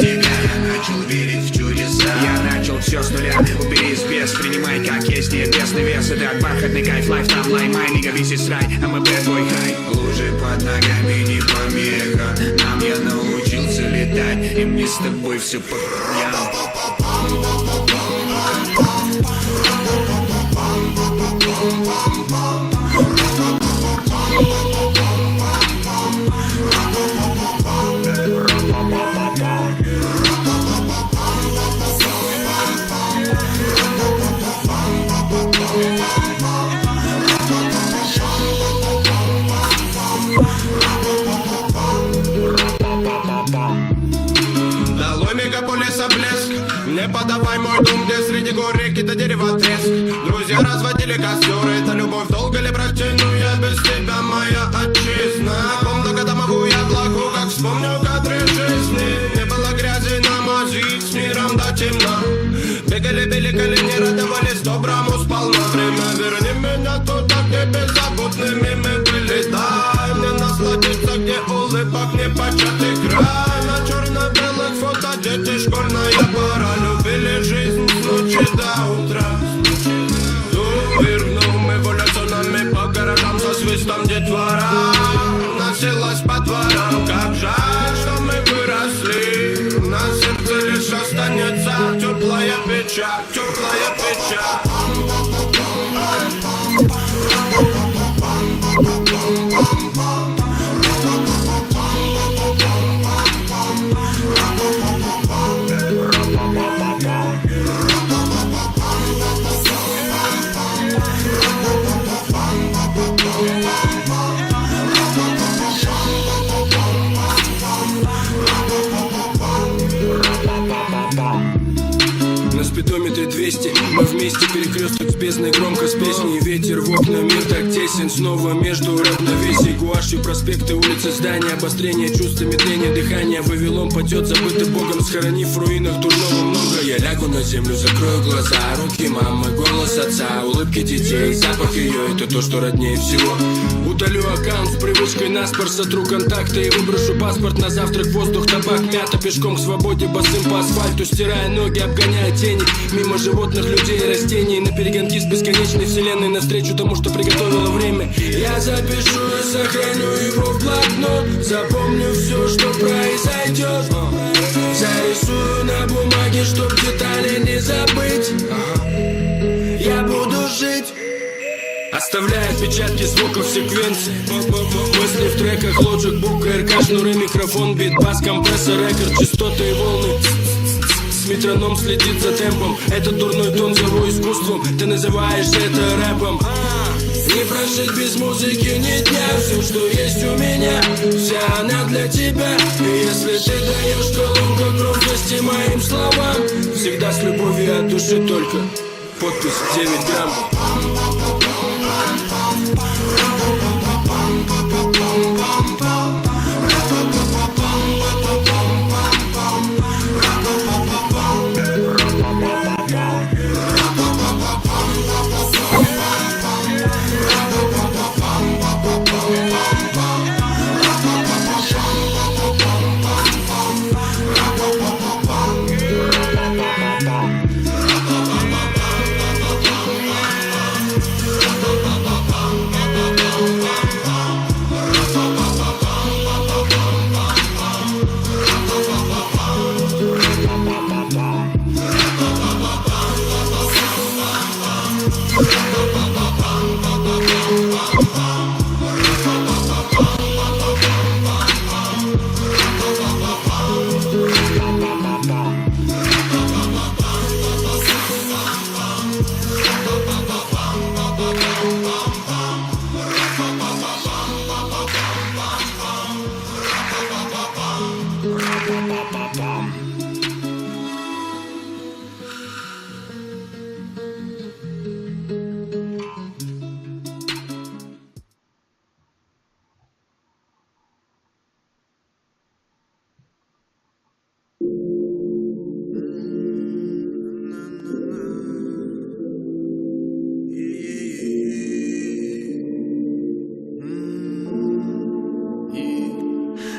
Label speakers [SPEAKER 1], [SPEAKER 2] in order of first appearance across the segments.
[SPEAKER 1] тебя я начал верить в чудеса. Я начал все с нуля, убери из без, принимай как есть, небесный вес. Это бархатный кайф, лайф там лай, май, лига висит срай, а мы bad boy high. Лужи под ногами не помеха, нам я научился летать, и мне с тобой все по хуям.
[SPEAKER 2] Долой мегаполиса блеск, не подавай мой дом, где среди гор реки до дерева треск. Друзья разводили костеры, это любовь долго ли протяну я без тебя, моя отчизна. Помню годомовую яблоку, как вспомню кадры жизни. Не было грязи на мази, с миром до темна. Бегали, били колени, радовались доброму сполна. Время верни меня туда, где беззаботными мы были. Дай мне насладиться, где улыбок не початый край. На черно-белых фото дети, школьная пора. Любили жизнь с ночи до утра. Вернул мы эволюционами по городам со свистом детвора. Носилась по дворам, как жаль, что мы выросли. На сердце лишь останется теплая печаль, теплая печаль.
[SPEAKER 3] На спидометре 200, мы вместе, перекресток с бездной, громко с песней. Ветер в окна, мир так тесен, снова между равновесий. Гуашью проспекты, улицы, здания, обострение чувства, медление дыхания. Вавилон падет, забытый Богом, схоронив в руинах дурного много. Я лягу на землю, закрою глаза, руки мамы, голос отца, улыбки детей, запах ее, это то, что роднее всего. Удалю аккаунт с привычкой наспор, сотру контакты и выброшу паспорт на завтрак. Воздух, табак, мята, пешком к свободе, босым по асфальту, стирая ноги, обгоняя тени. Мимо животных, людей и растений, на перегонки с бесконечной вселенной, навстречу тому, что приготовило время. Я запишу и сохраню его в блокнот, запомню все, что произойдет. Зарисую на бумаге, чтоб детали не забыть. Я буду жить, оставляя отпечатки звуков секвенции. Мысли в треках, Logic, Book, РК, шнуры, микрофон, бит-бас, компрессор, рекорд, частоты и волны. Метроном следит за темпом, этот дурной тон зову искусством. Ты называешь это рэпом. Не прожить без музыки ни дня. Все, что есть у меня, вся она для тебя. И если ты даешь колонку громкости моим словам, всегда с любовью от души только. Подпись 9 грамм.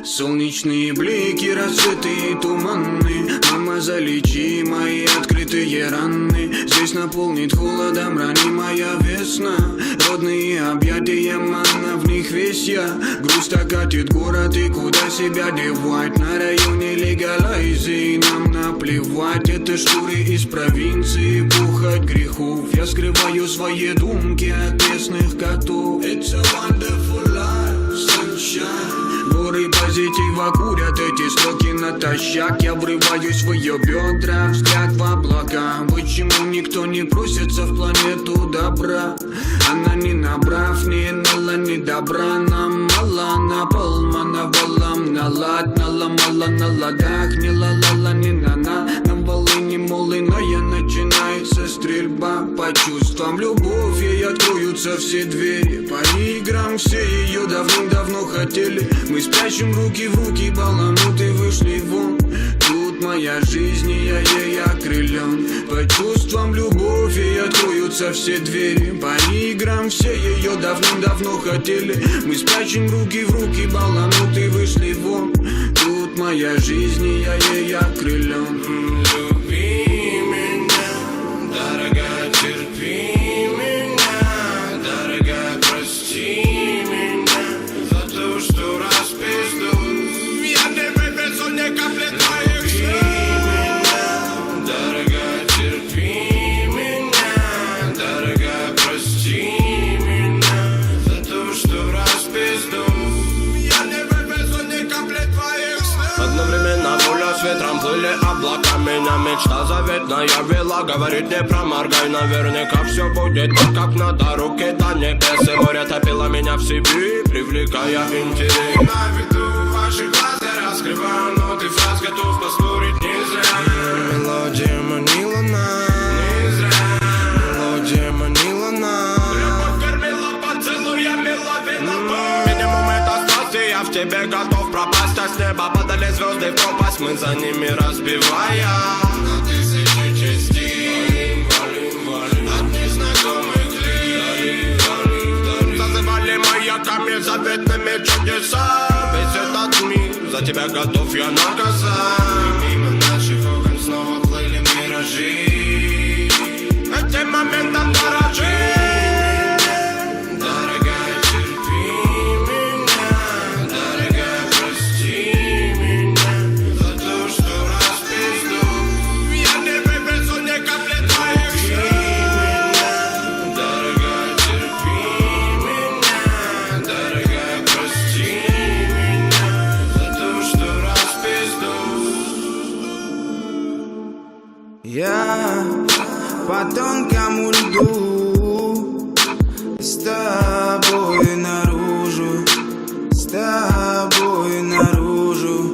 [SPEAKER 1] Солнечные блики, разжитые туманные, залечи мои открытые раны. Здесь наполнит холодом ранимая весна. Родные объятия, манна, в них весь я. Грусть окатит город, и куда себя девать? На районе легалайзи, нам наплевать. Это шкуры из провинции, пухать грехов. Я скрываю свои думки от местных котов. It's a wonderful life, sunshine. Горы позитива курят эти строки натощак. Я врываюсь в ее бедра, взгляд в облака. Почему никто не просится в планету добра? Она не набрав, не нала, не добра. Нам мало, на полмана валам, налад, наломала на ладах. Не ла-ла-ла, не на-на, на волыни молыная. Начинается стрельба по чувствам. Любовь, ей откроются все двери. По играм все ее давным-давно хотели. Мы спрячем руки в руки, балануты вышли вон. Тут моя жизнь, и я ей окрылен. По чувствам любовь, ей откроются все двери. По играм все ее давным-давно хотели. Мы спрячем руки в руки, балануты вышли вон. Тут моя жизнь, и я ей окрылен.
[SPEAKER 2] Люби меня, дорогая, терпи меня, дорогая, прости меня за то, что распиздую. Я не вывезу ни капли твоих слез. Дорогая, терпи меня, дорогая, прости меня за то, что распиздую. Я не вывезу ни капли твоих слез. Одновременно пуля с ветром плыли облака. Меня мечта заветная вела, говорит, не проморгай. Наверняка все будет так, как надо. Руки до небес, и море топило меня в себе, привлекая интерес. На виду ваши глаза раскрываю ноты фраз, готов поспорить не зря. Мелодия манила нас, не зря. Мелодия манила нас. Любовь кормила поцелуями, ловила. Минимум это страсти, я в тебе готов пропасть. А с неба падали звезды в пропасть, мы за ними разбивая на тысячи частей. От незнакомых лиц зазывали маяками заветными чудеса. Весь этот мир за тебя готов я наказать. И мимо наших окон снова плыли миражи. Этим моментом дорожи.
[SPEAKER 4] Я по тонкому льду, с тобой наружу, с тобой наружу,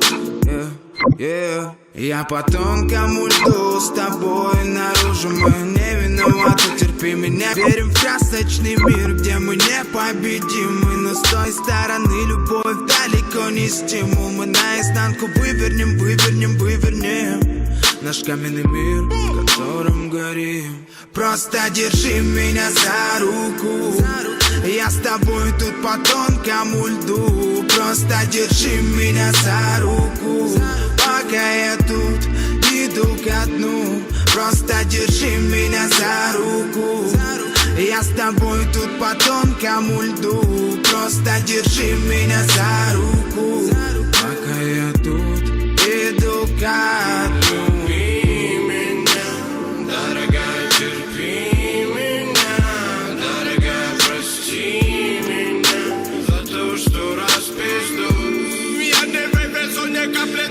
[SPEAKER 4] Я по тонкому льду, с тобой наружу. Мы не виноваты, терпи меня. Верим в красочный мир, где мы непобедимы. Но с той стороны любовь далеко не стимул. Мы наизнанку вывернем, вывернем, вывернем наш каменный мир, в котором горим. Просто держи меня за руку. Я с тобой тут по тонкому льду. Просто держи меня за руку, пока я тут иду ко дну. Просто держи меня за руку. Я с тобой тут по тонкому льду. Просто держи меня за руку, пока я тут иду ко дну.
[SPEAKER 2] Дорогая, терпи меня, дорогая, прости меня за то, что распиздую. Я не вывезу ни капли.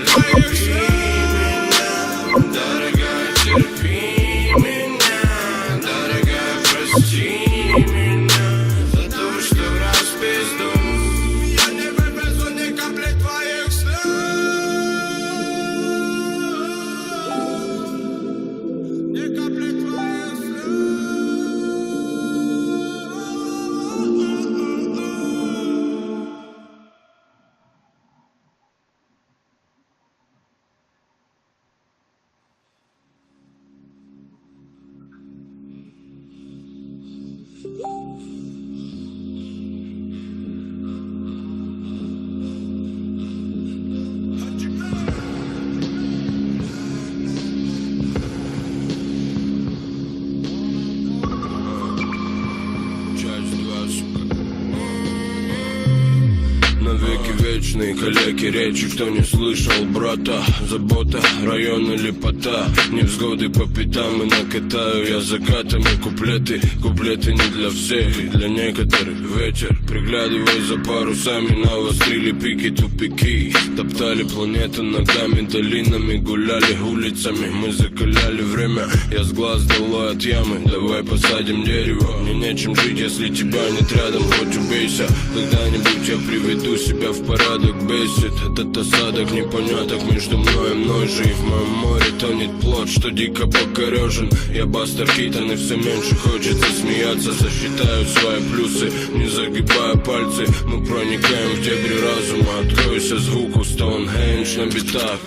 [SPEAKER 3] местные коллеги, речи, кто не слышал, брата. Забота, района лепота, невзгоды по пятам и накатаю я закатами куплеты. Куплеты не для всех и для некоторых. Ветер, приглядывая за парусами, навострили пики, тупики. Топтали планету ногами, долинами, гуляли улицами. Мы закаляли время, я с глаз долой от ямы. Давай посадим дерево, мне нечем жить, если тебя нет рядом. Хоть убейся, когда-нибудь я приведу себя в порядок. Бесит этот осадок непоняток между мной и мной же. И в моем море тонет плод, что дико покорежен. Я Бастер Китон, и все меньше хочется смеяться. Сосчитаю свои плюсы, не загибая пальцы. Мы проникаем в дебри разума. Откройся звуку, Стоунхендж на битах.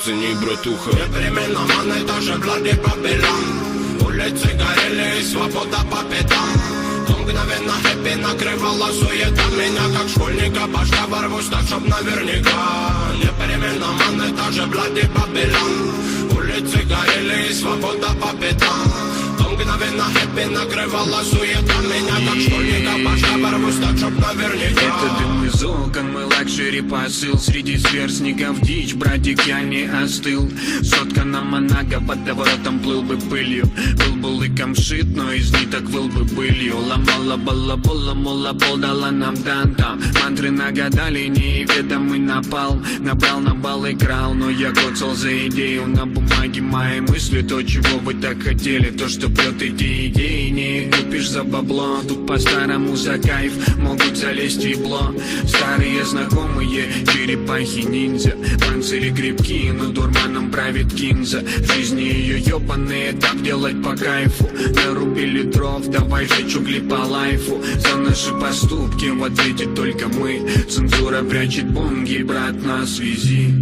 [SPEAKER 3] Цени, братуха.
[SPEAKER 2] Непременно ман, это же Блади Бабилон. Улицы горели и свобода по пятам. То мгновенно хэппи накрывала суета меня, как школьника, башка ворвусь так, чтоб наверняка. Непременно ман, это же Блади Бабилон. Улицы горели и свобода по пятам. То мгновенно хэппи накрывала суета меня, как школьника, башка ворвусь так, чтоб наверняка.
[SPEAKER 1] Это дым из окон, мой лакшери посыл. Среди сверстников дичь, братик, я не остыл. Сотка на Монако, под доворотом плыл бы пылью. Был бы лыком шит, но из ниток выл бы пылью. Ломала балабола, мола пол дала нам дантам. Мантры нагадали, неведомый напал. Набрал на бал и крал, но я коцал за идею. На бумаге мои мысли, то, чего вы так хотели. То, что прет идеи, не купишь за бабло. Тут по-старому за кайф могут залезть в ебло. Старые знакомые, черепахи-ниндзя. Панцири крепкие, но дурманом правит кинза. В жизни ее ебаные, так делать по кайфу. Нарубили дров, давай жечь угли по лайфу. За наши поступки в ответе только мы. Цензура прячет бомги, брат, на связи.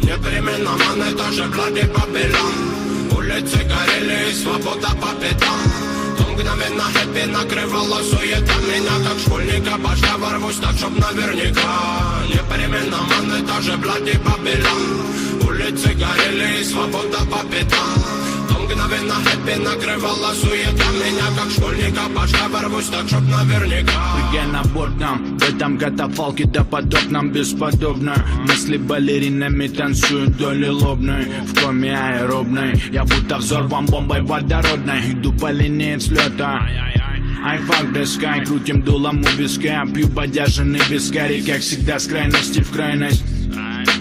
[SPEAKER 2] Непременно ман, это же Блади Бабилон. Улицы горели и свобода по пятам. То мгновенно хэппи накрывала суета меня, как школьника, башка ворвусь так, чтоб наверняка. Непременно ман, это же Блади Бабилон. Улицы горели и свобода по пятам. То мгновенно хэппи накрывала суета меня, как школьника, башка ворвусь так, чтоб наверняка.
[SPEAKER 4] Я на борт нам, в этом катафалке допотопном бесподобно. Мысли балеринами танцуют доли лобной. В коме аэробной, я будто взорван бомбой водородной. Иду по линии взлета. I fuck the sky, крутим дулом у виска. Пью бодяженный вискарий, как всегда, с крайности в крайность.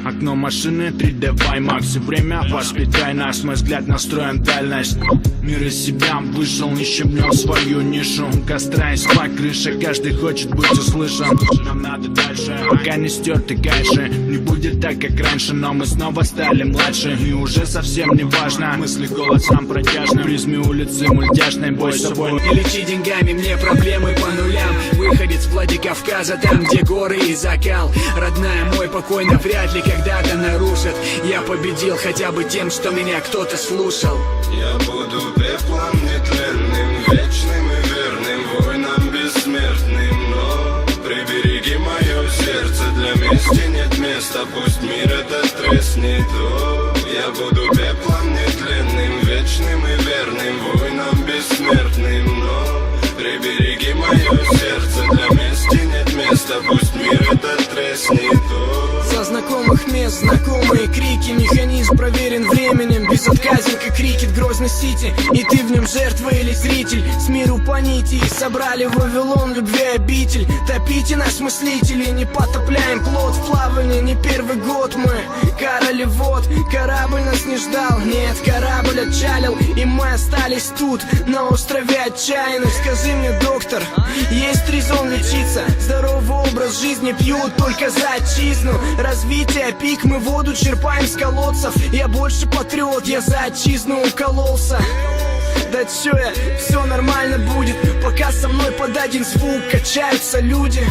[SPEAKER 4] Окно машины 3D IMAX. И время воспитай нас, мой взгляд настроен дальность. Мир из себя вышел, ищем в нем свою нишу. Костра и спать крыша, каждый хочет быть услышан. Нам надо дальше, пока не стерты кайши. Не будет так, как раньше, но мы снова стали младше. И уже совсем не важно, мысли голосом протяжным. В призме улицы мультяшной, бой с собой.
[SPEAKER 5] Не лечи деньгами, мне проблемы по нулям. Выходец с Владикавказа, там где горы и закал. Родная мой покойно вряд ли когда-то нарушат. Я победил хотя бы тем, что меня кто-то слушал.
[SPEAKER 3] Я буду пеплом нетленным, вечным и верным, воинам бессмертным. Но прибереги мое сердце, для мести нет места, пусть мир этот треснет. О, я буду пеплом нетленным, вечным и верным, воинам бессмертным. Но прибереги мое сердце, для мести нет места, пусть мир этот треснет.
[SPEAKER 5] Со знакомых мест знакомые крики. Механизм проверен временем. Безотказник и крикет Грозный Сити. И ты в нем жертва или зритель. С миру по нити и собрали Вавилон любви обитель. Топите нас, мыслители, не потопляем плод в плавании. Не первый год мы короли вод. Корабль нас не ждал, нет, корабль отчалил. И мы остались тут, на острове отчаянных. Скажи мне, доктор, есть резон лечиться? Здоровый образ жизни пьют только за отчизну. Развитие, пик, мы воду черпаем с колодцев. Я больше патриот, я за отчизну укололся. Да чё я, все нормально будет, пока со мной под один звук качаются люди.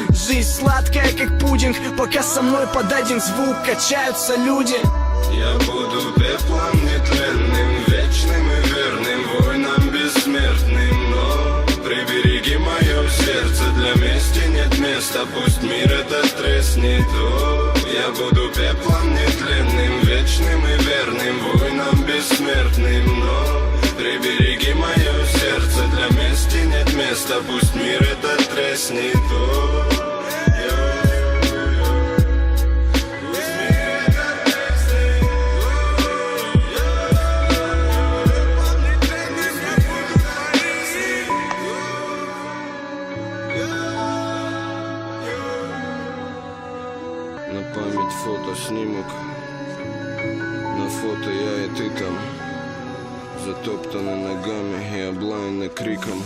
[SPEAKER 5] Жизнь сладкая, как пудинг, пока со мной под один звук качаются люди.
[SPEAKER 3] Я буду пеплом нетленным, вечным и верным, воинам бессмертным. Но прибереги мое сердце, для мести нет места, пусть мир этот треснет. О, я буду пеплом нетленным, вечным и верным, воинам бессмертным. Но прибереги мое сердце, для мести нет места, пусть мир этот треснет. О,
[SPEAKER 2] фото, я и ты там, затоптаны ногами и облаяны криком.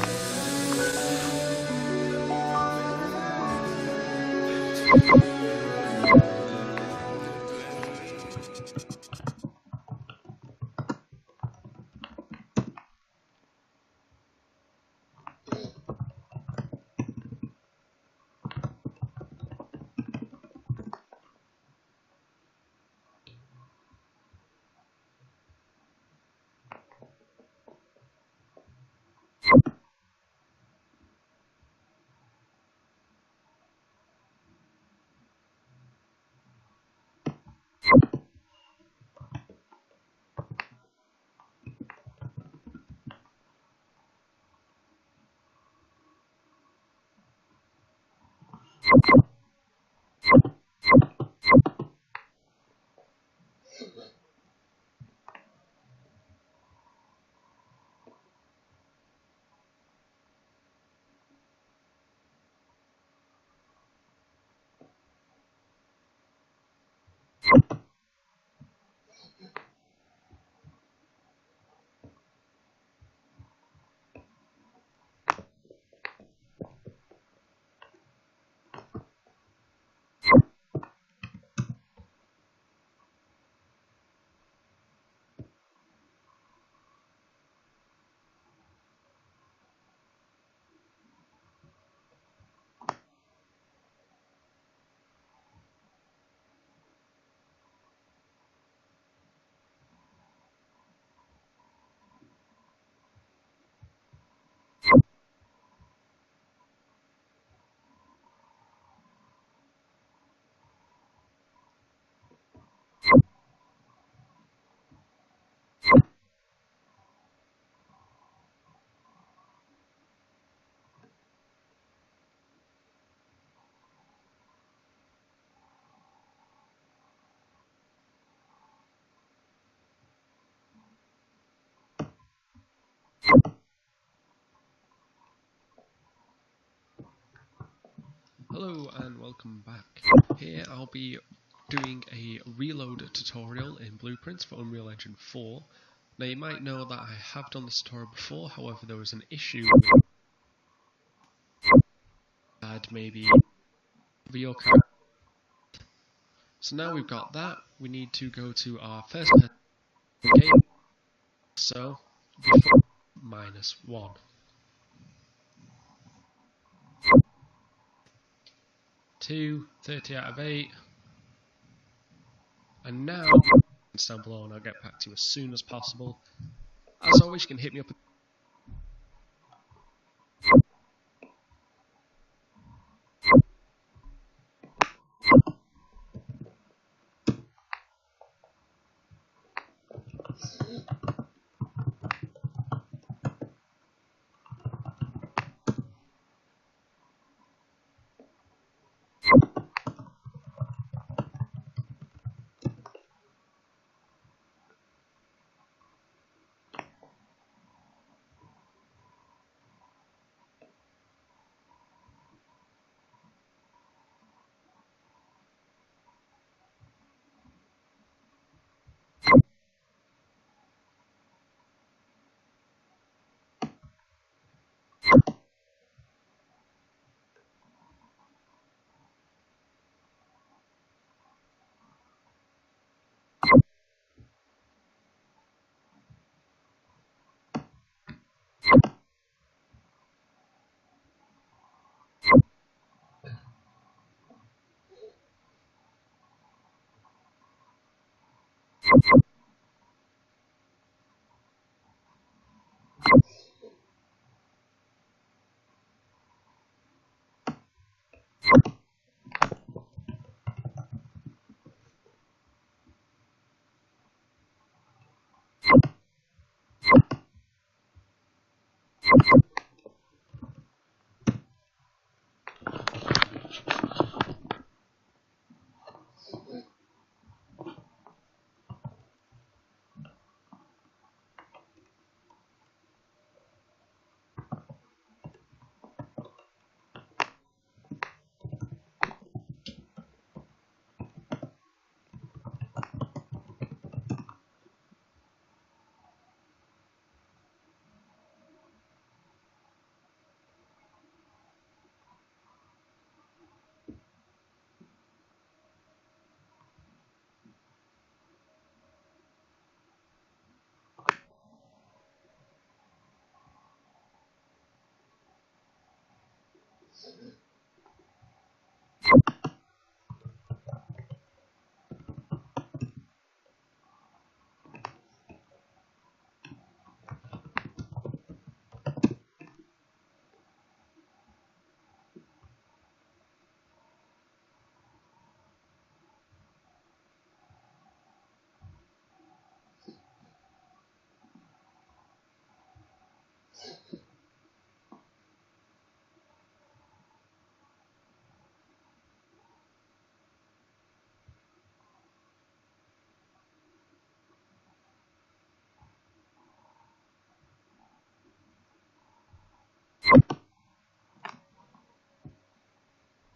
[SPEAKER 6] Hello and welcome back. Here I'll be doing a reload tutorial in Blueprints for Unreal Engine 4. Now you might know that I have done this tutorial before, however there was an issue with maybe your character. So now we've got that, we need to go to our first person game, so before -1. 2, 30 out of 8, and now down below and I'll get back to you as soon as possible. As always, you can hit me up.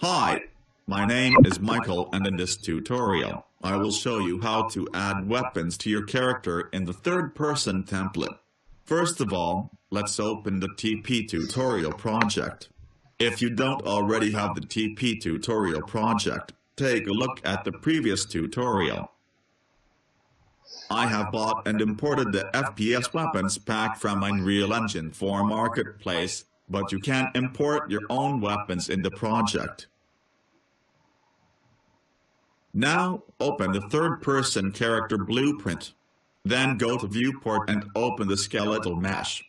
[SPEAKER 7] Hi, my name is Michael, and in this tutorial, I will show you how to add weapons to your character in the third-person template. First of all, let's open the TP tutorial project. If you don't already have the TP tutorial project, take a look at the previous tutorial. I have bought and imported the FPS weapons pack from Unreal Engine 4 Marketplace, but you can import your own weapons in the project. Now, open the third-person character blueprint. Then go to Viewport and open the skeletal mesh.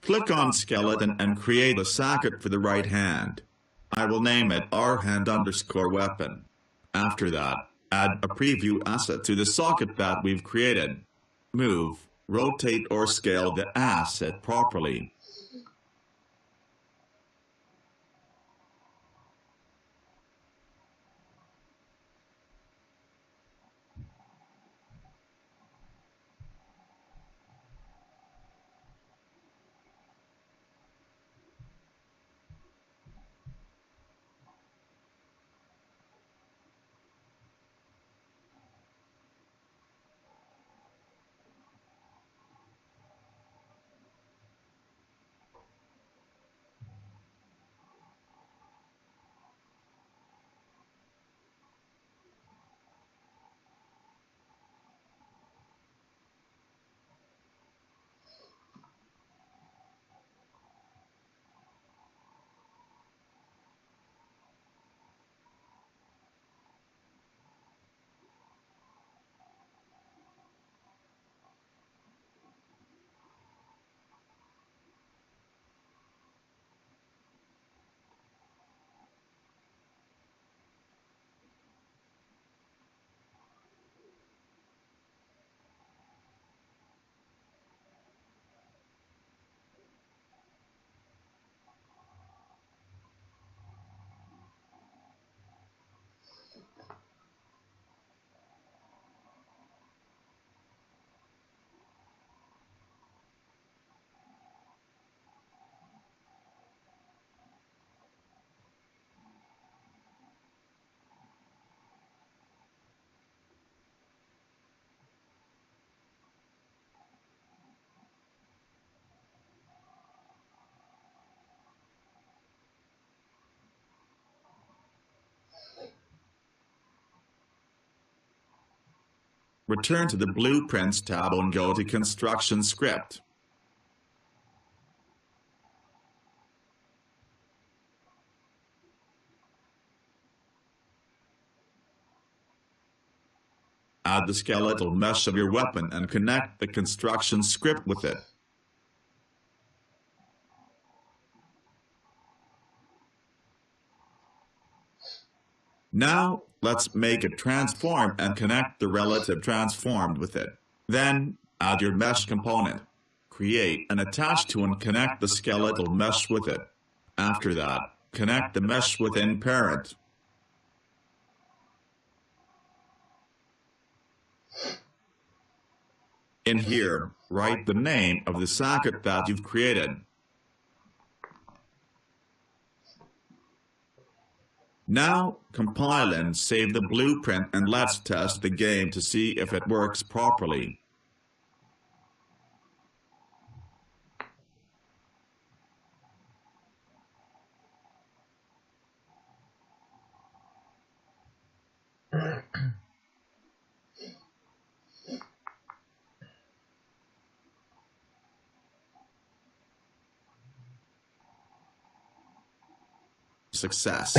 [SPEAKER 7] Click on Skeleton and create a socket for the right hand. I will name it R-hand_weapon. After that, add a preview asset to the socket that we've created. Move, rotate or scale the asset properly. Return to the Blueprints tab and go to Construction Script. Add the skeletal mesh of your weapon and connect the construction script with it. Now, let's make it transform and connect the relative transformed with it. Then, add your mesh component. Create and attach to and connect the skeletal mesh with it. After that, connect the mesh within parent. In here, write the name of the socket that you've created. Now, compile and save the blueprint and let's test the game to see if it works properly. Success.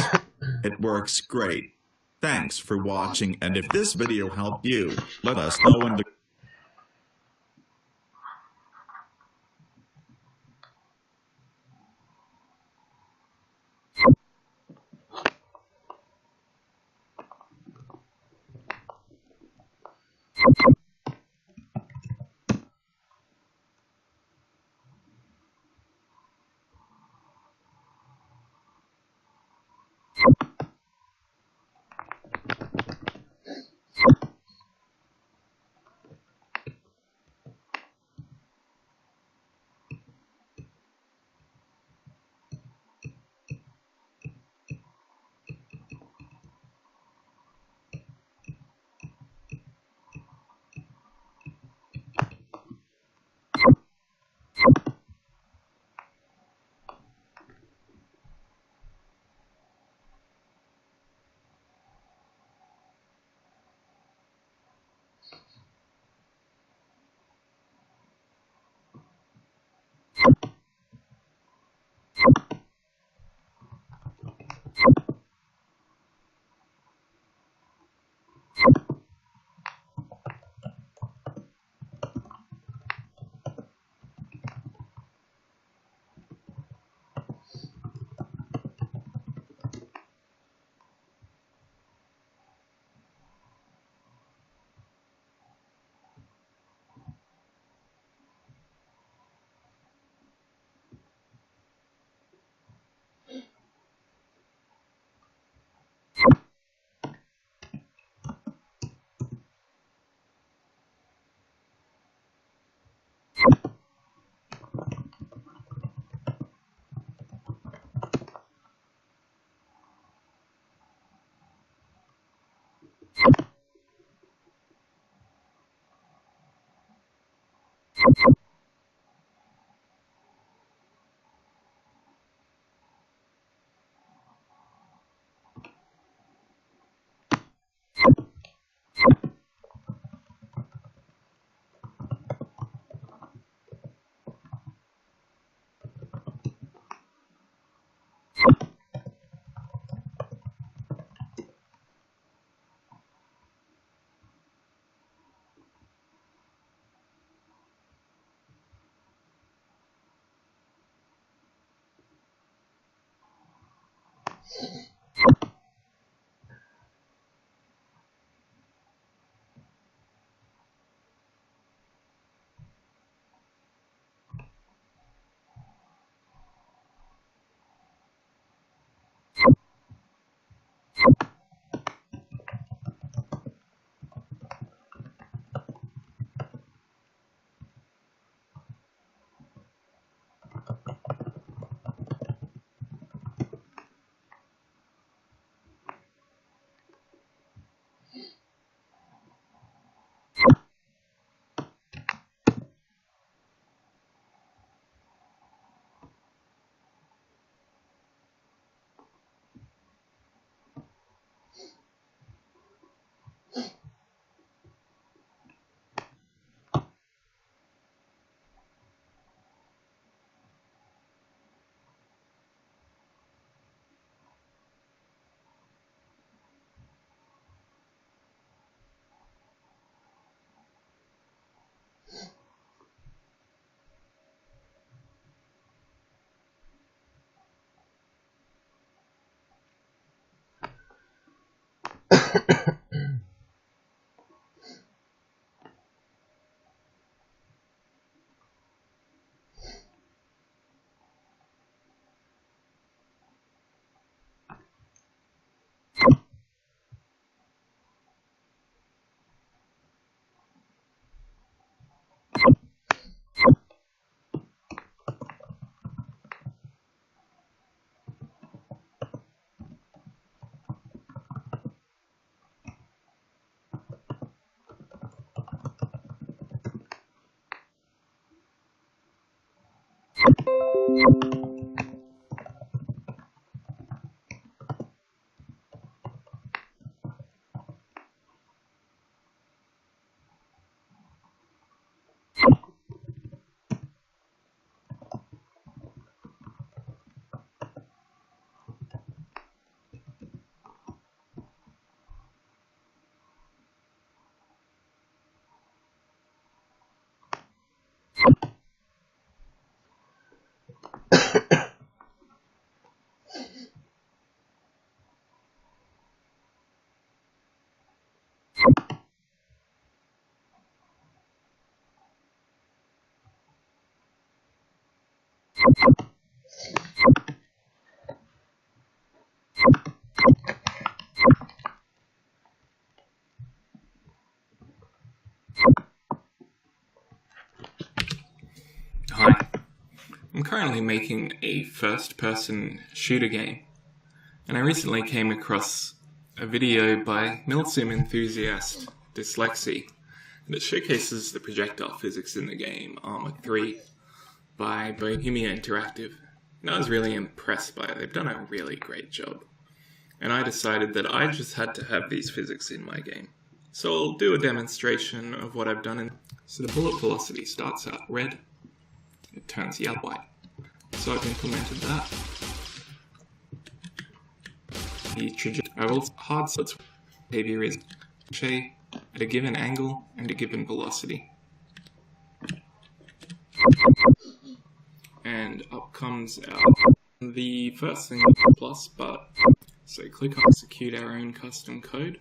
[SPEAKER 7] It works great. Thanks for watching, and if this video helped you, let us know in the
[SPEAKER 8] Hi, I'm currently making a first-person shooter game, and I recently came across a video by milsim enthusiast Dyslexy that showcases the projectile physics in the game Arma 3 by Bohemia Interactive, and I was really impressed by it. They've done a really great job, and I decided that I just had to have these physics in my game. So I'll do a demonstration of what I've done. So the bullet velocity starts out red, it turns yellow white. So I've implemented that. The trajectory hard sets behavior is at a given angle and a given velocity. And up comes the first thing plus but. So click on execute our own custom code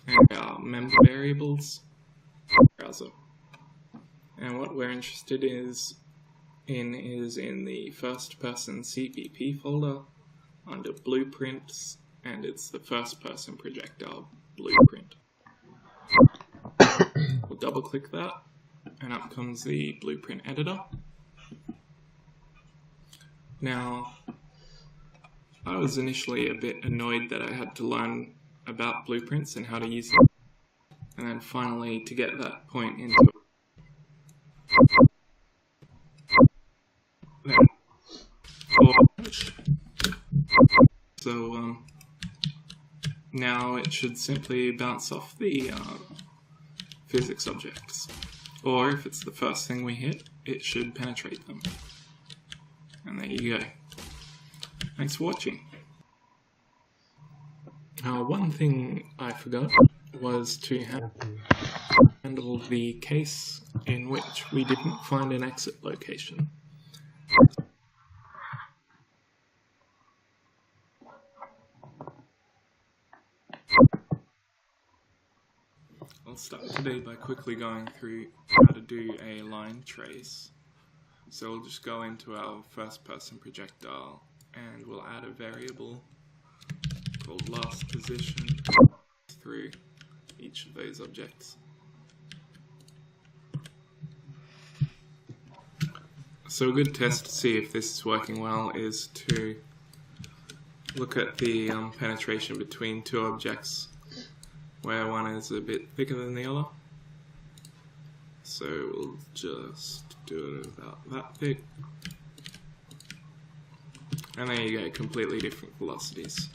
[SPEAKER 8] and our member variables browser. And what we're interested is in the first person CPP folder under blueprints, and it's the first person projectile blueprint. We'll double click that and up comes the blueprint editor. Now, I was initially a bit annoyed that I had to learn about blueprints and how to use them, and then finally to get that point into Then forge. So now it should simply bounce off the physics objects. Or if it's the first thing we hit, it should penetrate them. And there you go. Thanks for watching. One thing I forgot was to handle the case in which we didn't find an exit location. I'll start today by quickly going through how to do a line trace. So we'll just go into our first person projectile and we'll add a variable called last position through each of those objects. So a good test to see if this is working well is to look at the penetration between two objects where one is a bit thicker than the other. So we'll just do it about that thick. And there you go, completely different velocities.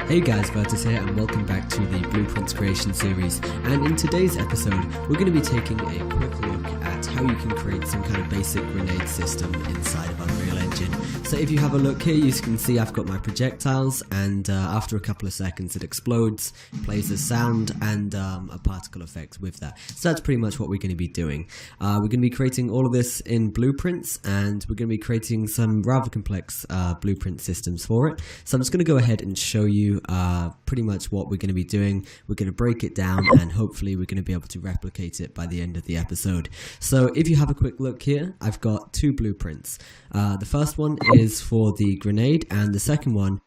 [SPEAKER 9] Hey guys, Virtus here and welcome back to the Blueprints Creation series, and in today's episode we're going to be taking a quick look at how you can create some kind of basic grenade system inside of Unreal Engine. So if you have a look here, you can see I've got my projectiles, and after a couple of seconds it explodes, plays a sound and a particle effect with that. So that's pretty much what we're going to be doing. We're going to be creating all of this in Blueprints, and we're going to be creating some rather complex blueprint systems for it. So I'm just going to go ahead and show you pretty much what we're going to be doing. We're going to break it down and hopefully we're going to be able to replicate it by the end of the episode. So if you have a quick look here, I've got two blueprints. The first one is for the grenade and the second one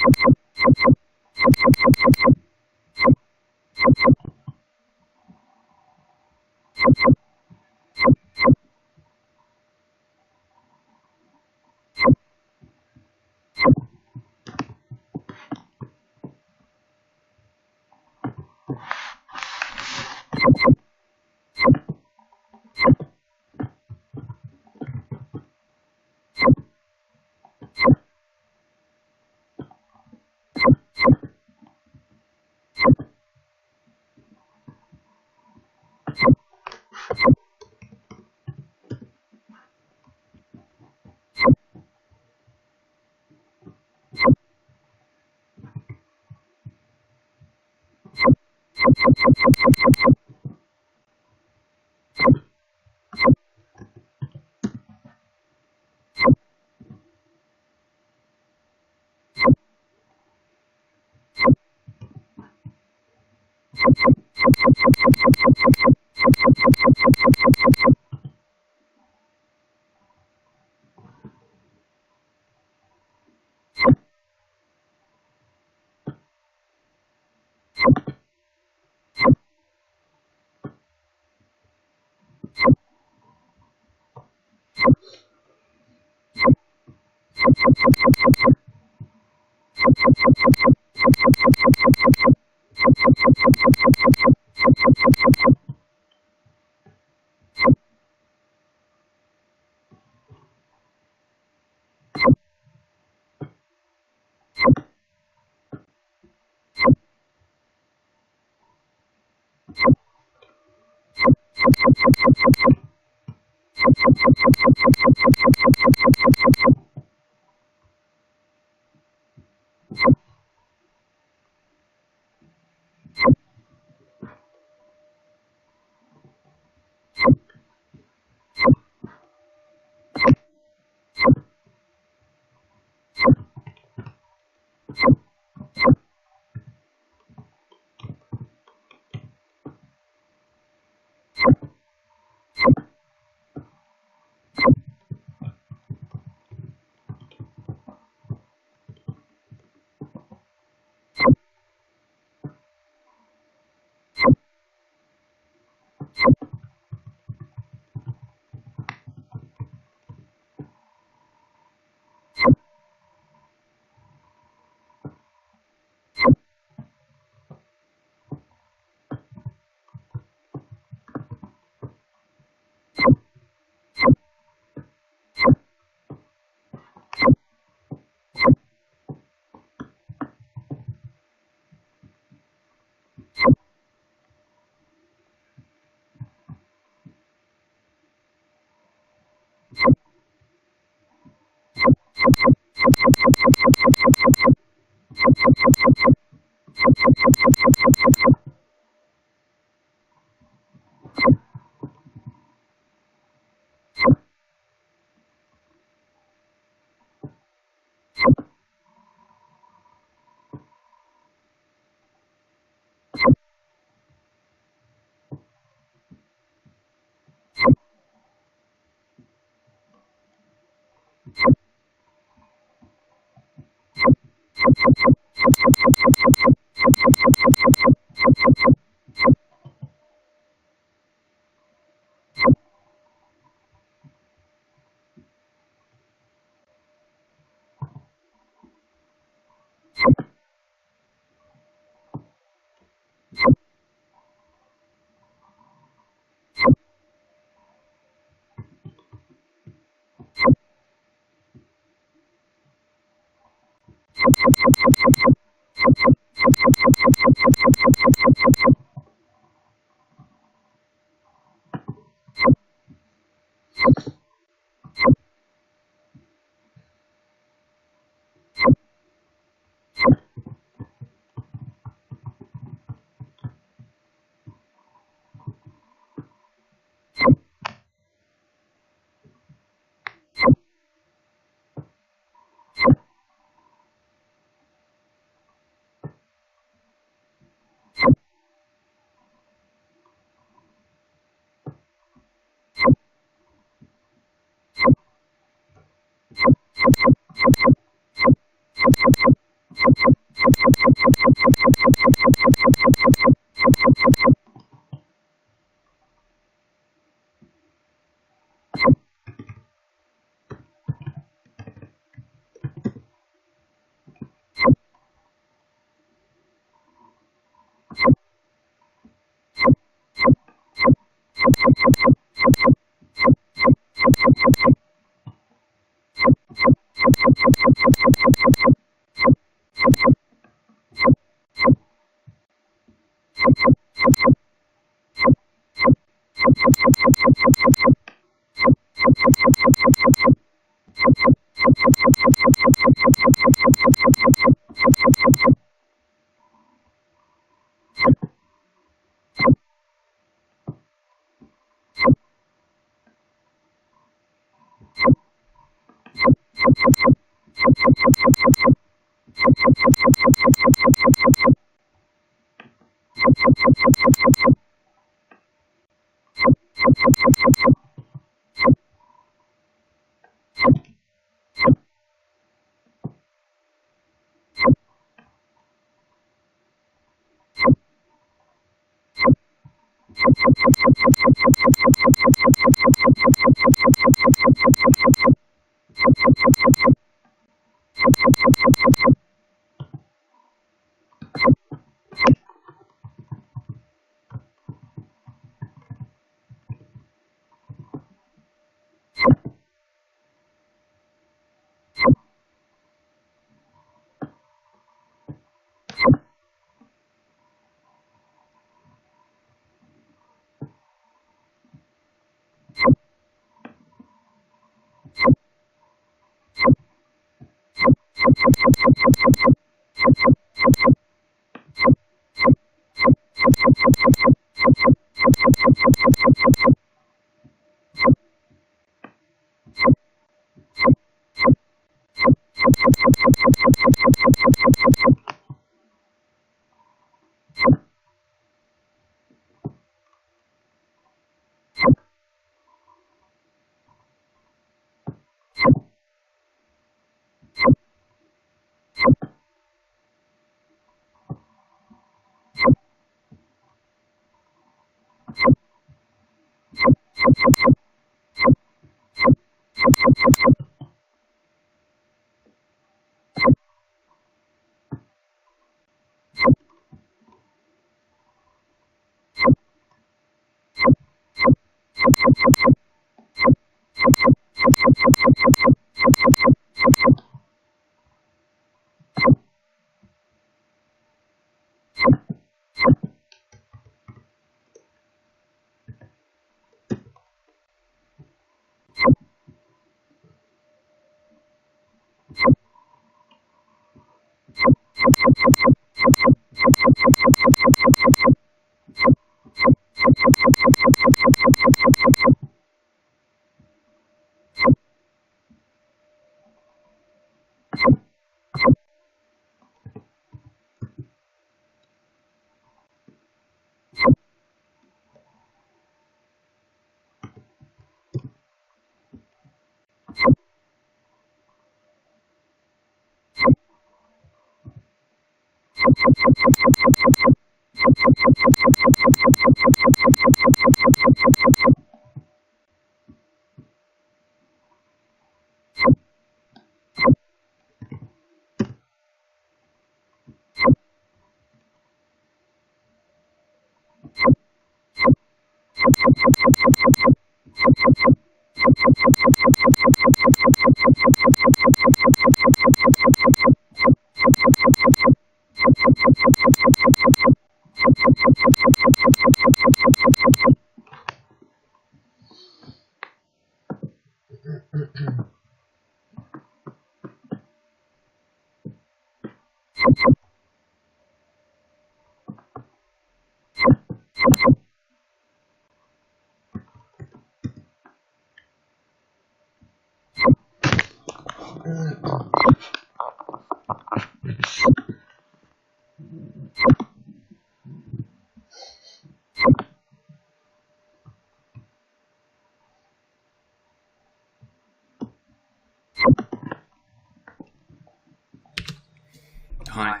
[SPEAKER 8] Hi.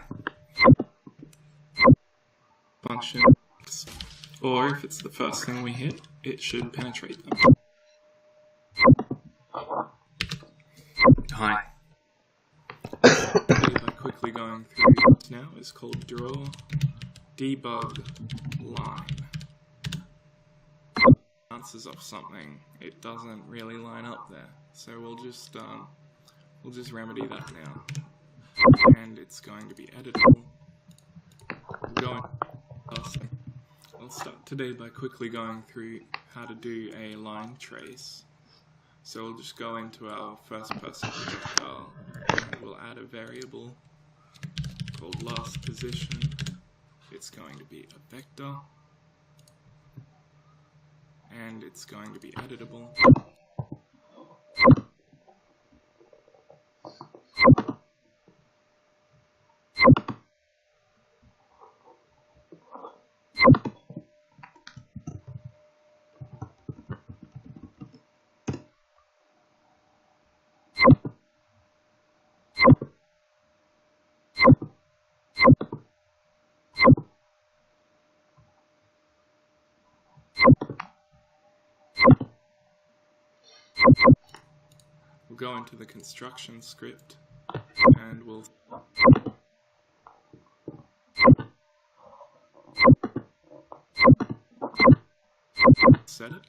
[SPEAKER 8] Function, or if it's the first thing we hit, it should penetrate them. Hi. By quickly going through this now is called draw debug line. Answers of something, it doesn't really line up there, so we'll just remedy that now. And it's going to be editable. I'll start today by quickly going through how to do a line trace. So we'll just go into our first person projectile and we'll add a variable called last position. It's going to be a vector and it's going to be editable. We'll go into the construction script and we'll set it.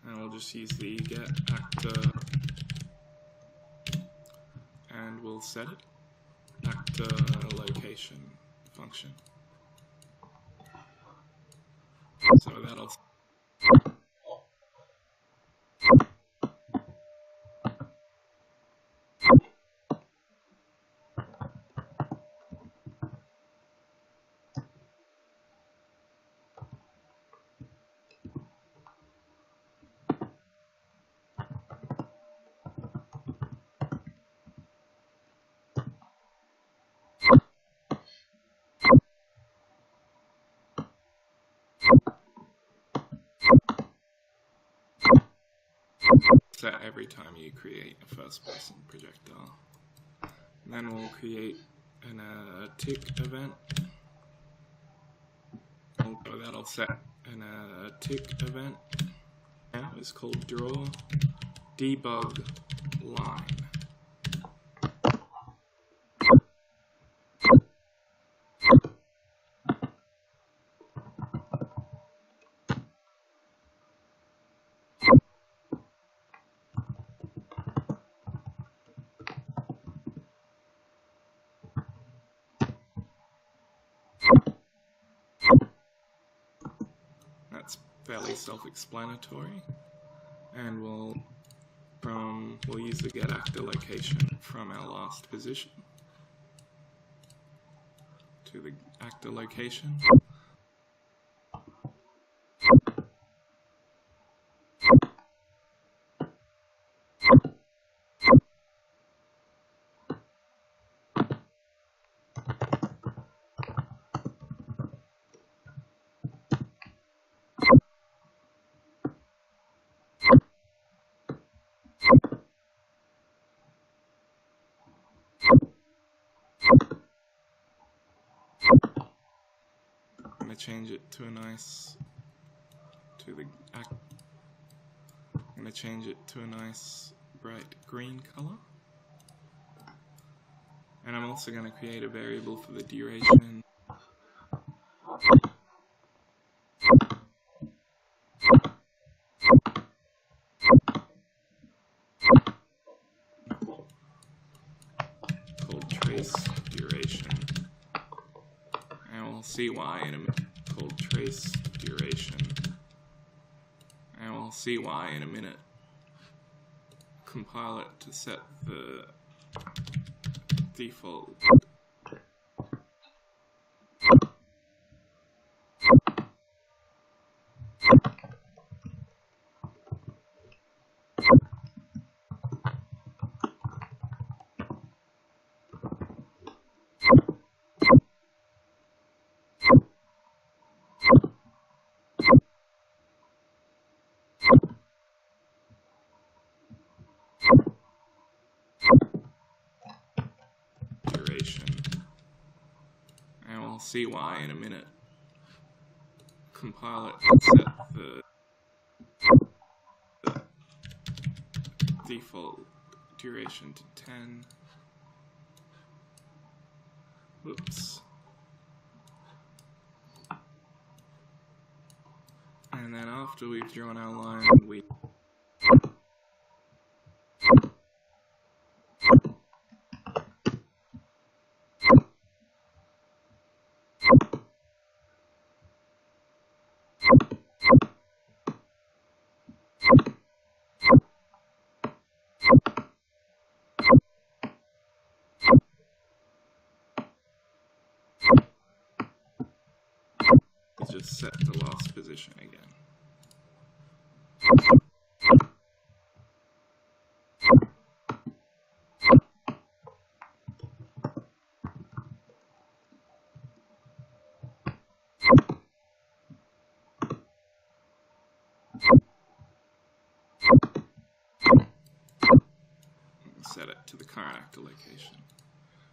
[SPEAKER 8] And we'll just use the get actor and we'll set it. Actor location function. So that'll set every time you create a first-person projectile. And then we'll create a tick event. That'll set a tick event. Now it's called draw debug line. That's fairly self-explanatory, and we'll use the get actor location from our last position to the actor location. I'm going to change it to a nice bright green color. And I'm also going to create a variable for the duration. Called trace duration. And we'll see why in a minute. Called trace duration. And we'll see why in a minute. compile it to set the default. And we'll see why in a minute. Compile it and set the default duration to 10. Whoops. And then after we've drawn our line, we just set the last position again. Set it to the current actor location.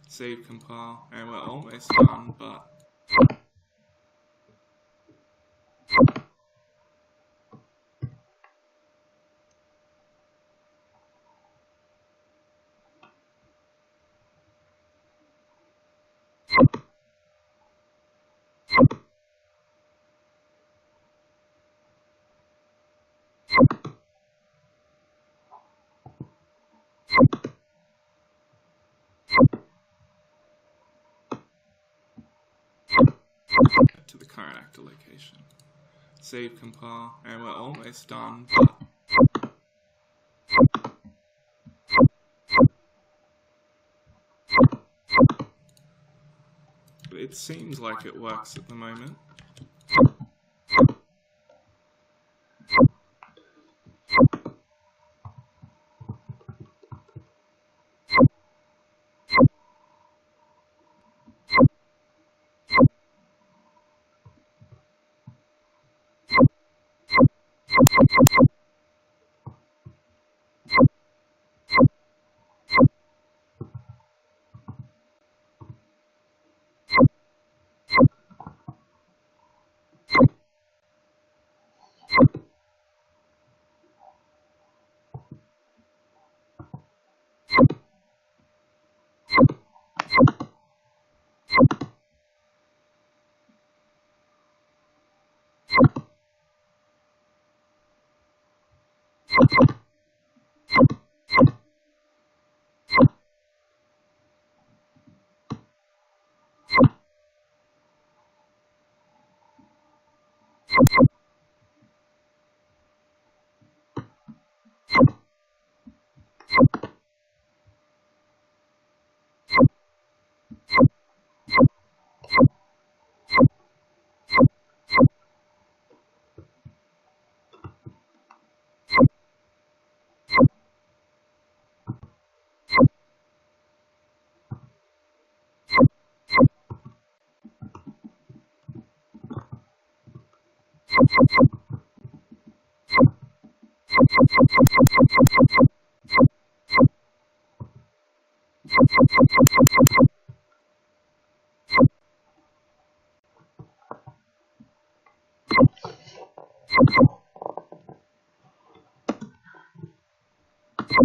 [SPEAKER 8] Save, compile, and we're almost done, but to the current actor location. Save, compile, and we're almost done, but it seems like it works at the moment.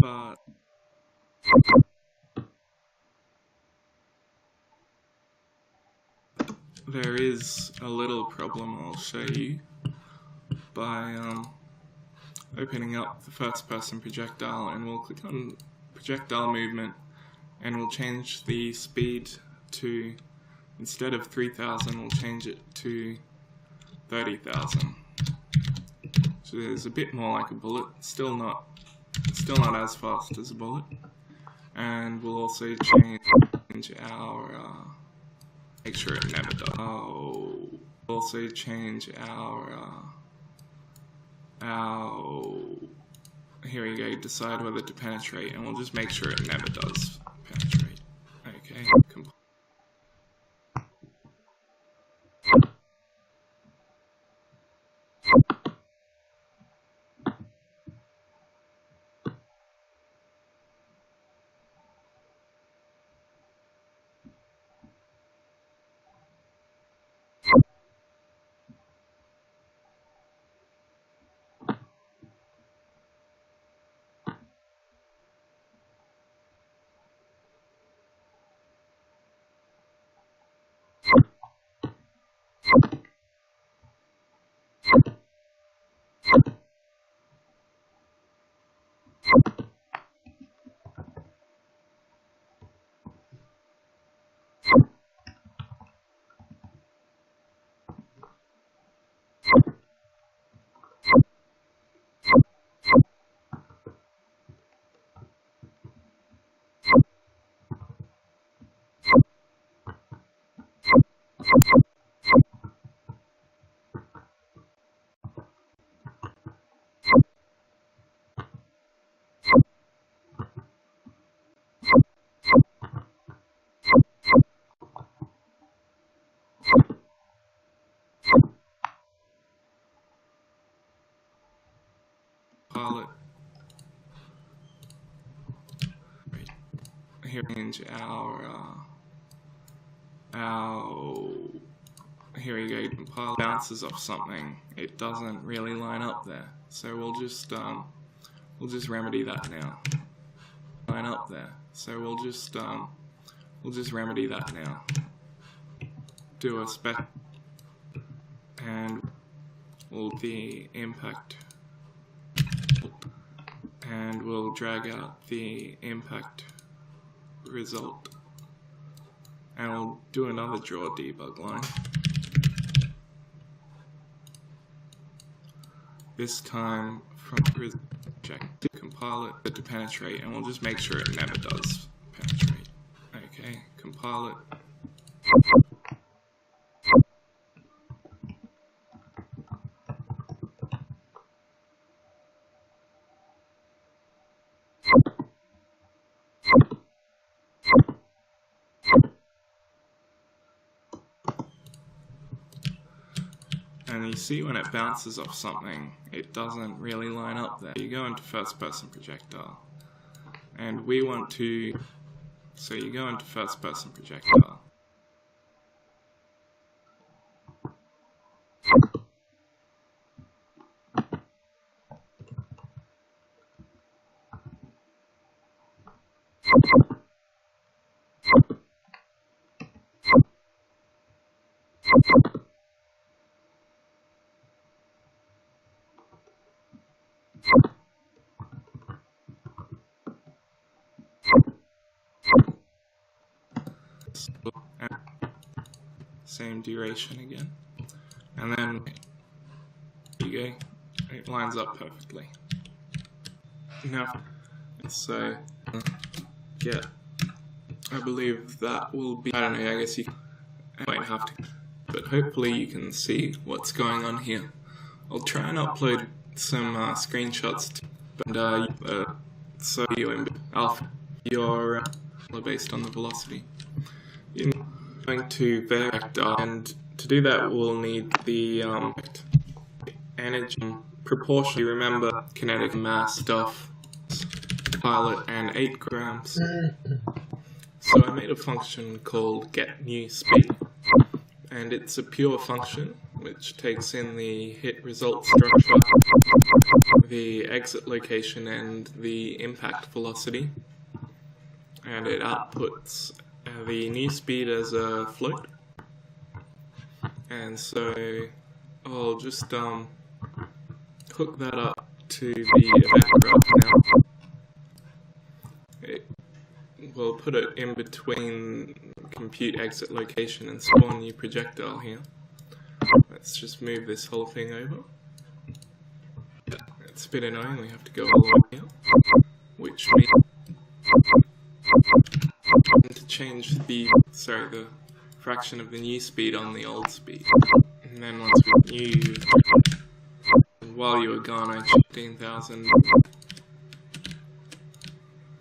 [SPEAKER 8] But there is a little problem I'll show you by opening up the first person projectile, and we'll click on projectile movement and we'll change the speed to, instead of 3000, we'll change it to 30,000. So there's a bit more like a bullet, still not still not as fast as a bullet. And we'll also change our, make sure it never does. Oh, we'll also change our, here we go, decide whether to penetrate, and we'll just make sure it never does penetrate. Okay, pilot. Right. Here change our here we go, pilot bounces off something. It doesn't really line up there. So we'll just remedy that now. Line up there. So we'll just remedy that now. Do a spec and we'll the impact, and we'll drag out the impact result, and we'll do another draw debug line. This time from check to compile it to penetrate, and we'll just make sure it never does penetrate. Okay, compile it. And you see when it bounces off something, it doesn't really line up there. You go into first person projectile, and we want to, so you go into first person projectile. Same duration again, and then there you go, it lines up perfectly. Now, so yeah, I believe that will be, I don't know, I guess you might have to, but hopefully you can see what's going on here. I'll try and upload some screenshots and so you alpha your based on the velocity. You're going to vector, and to do that we'll need the energy proportion. You remember kinetic mass stuff, pilot, and 8 grams. So I made a function called getNewSpeed, and it's a pure function which takes in the hit result structure, the exit location, and the impact velocity, and it outputs the new speed as a float. And so I'll just hook that up to the event graph now. We'll put it in between compute exit location and spawn new projectile here. Let's just move this whole thing over. it's a bit annoying, we have to go all the way up, which means to change the fraction of the new speed on the old speed. And then once we knew, while you were gone, I checked 15,000.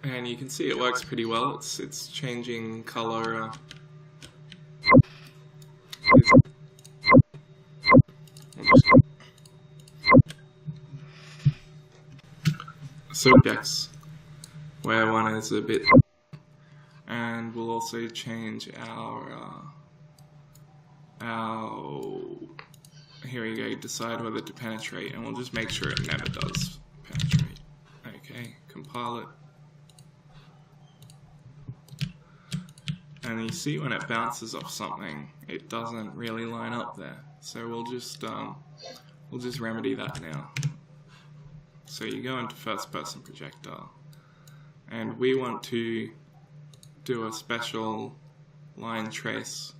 [SPEAKER 8] And you can see it works pretty well. It's changing color. Subjects where one is a bit, and we'll also change our here we go, decide whether to penetrate, and we'll just make sure it never does penetrate. Okay, compile it. And you see when it bounces off something, it doesn't really line up there. So we'll just remedy that now. So you go into first person projectile, and we want to do a special line trace,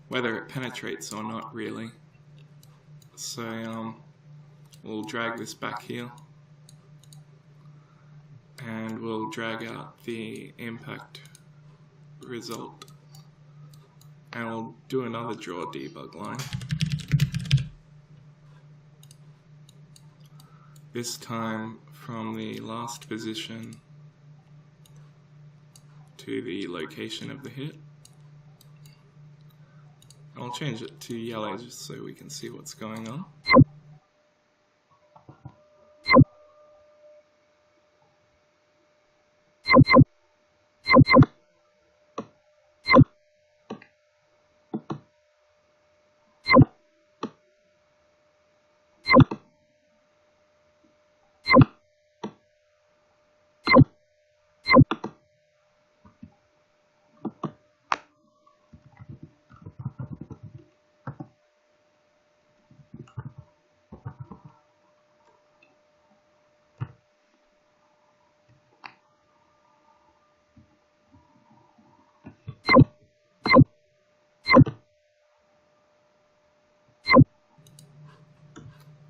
[SPEAKER 8] whether it penetrates or not really. So we'll drag this back here, and we'll drag out the impact result, and we'll do another draw debug line. This time from the last position to the location of the hit. I'll change it to yellow just so we can see what's going on.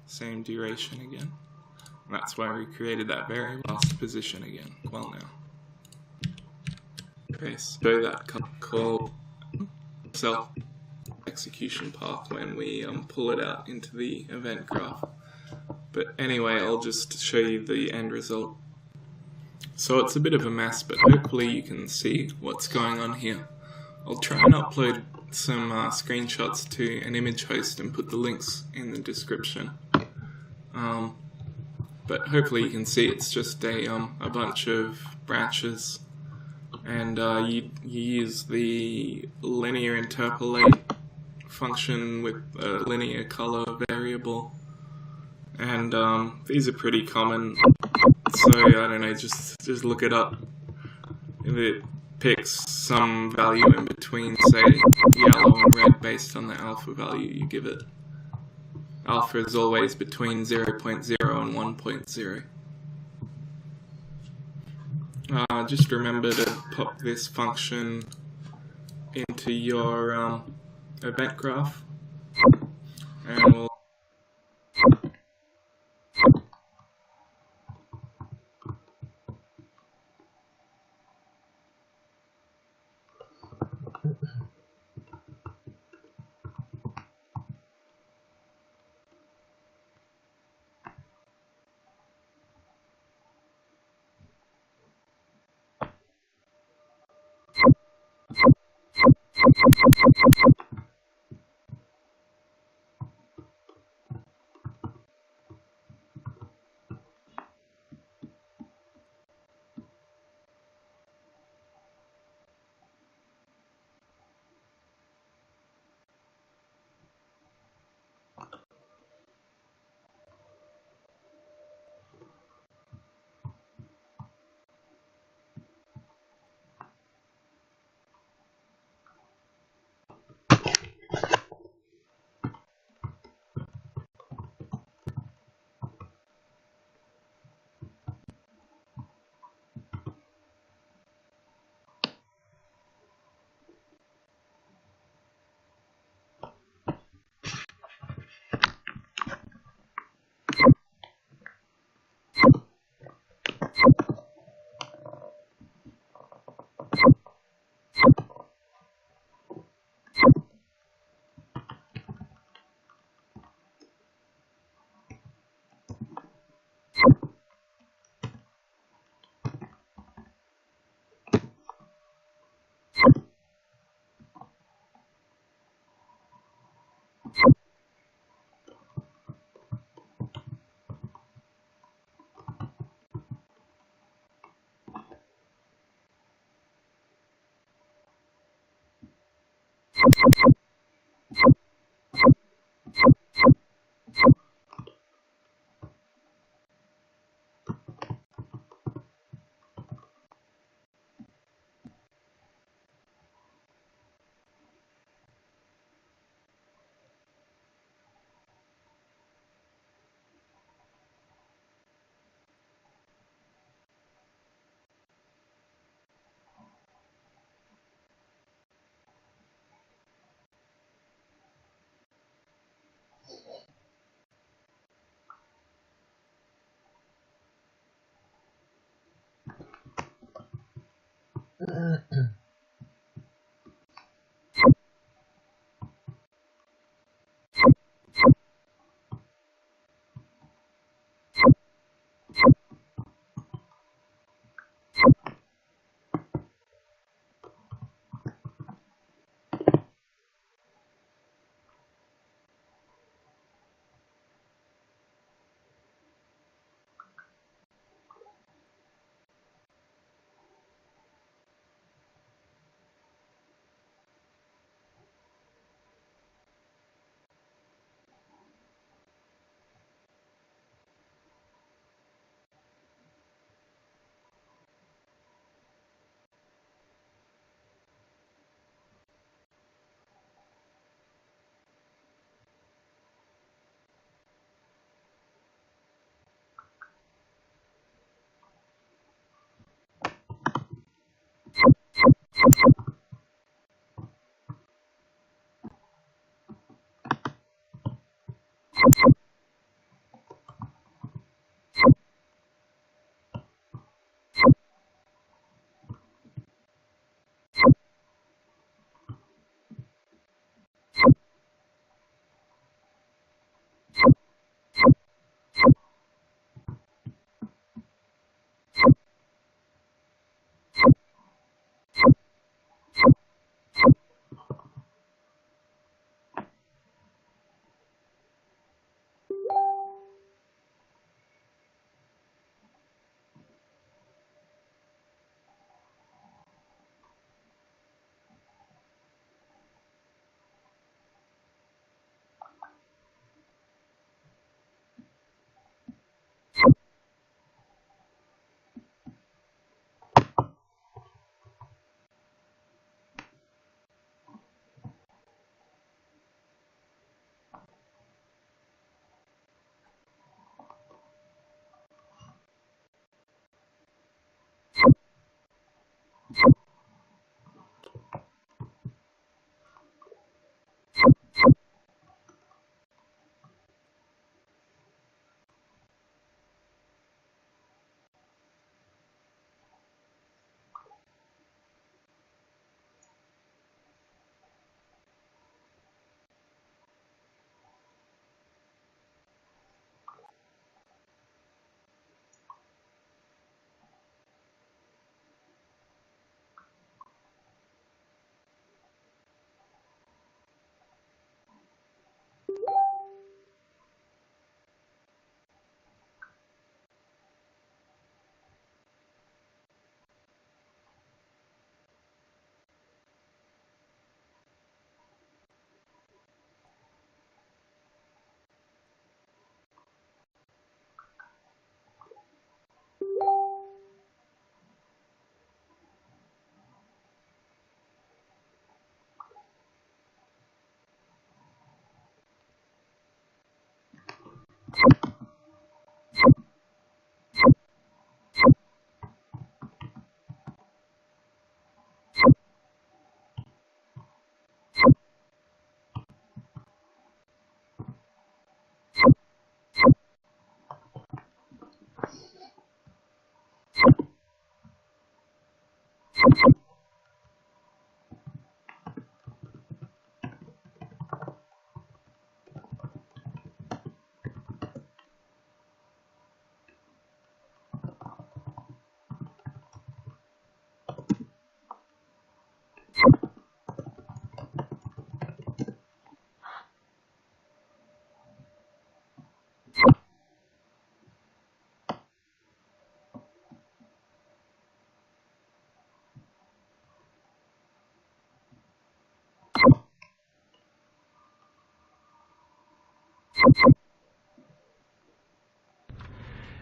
[SPEAKER 8] Same duration again. That's why we created that very last position again. Well now. Okay, so that called self execution path when we pull it out into the event graph. But anyway, I'll just show you the end result. So it's a bit of a mess, but hopefully you can see what's going on here. I'll try and upload some screenshots to an image host and put the links in the description. But hopefully you can see it's just a bunch of branches, and you use the linear interpolate function with a linear color variable, and these are pretty common, so I don't know, just look it up. If it picks some value in between, say yellow and red, based on the alpha value you give it. Alpha is always between 0.0 and 1.0. Just remember to pop this function into your event graph, and we'll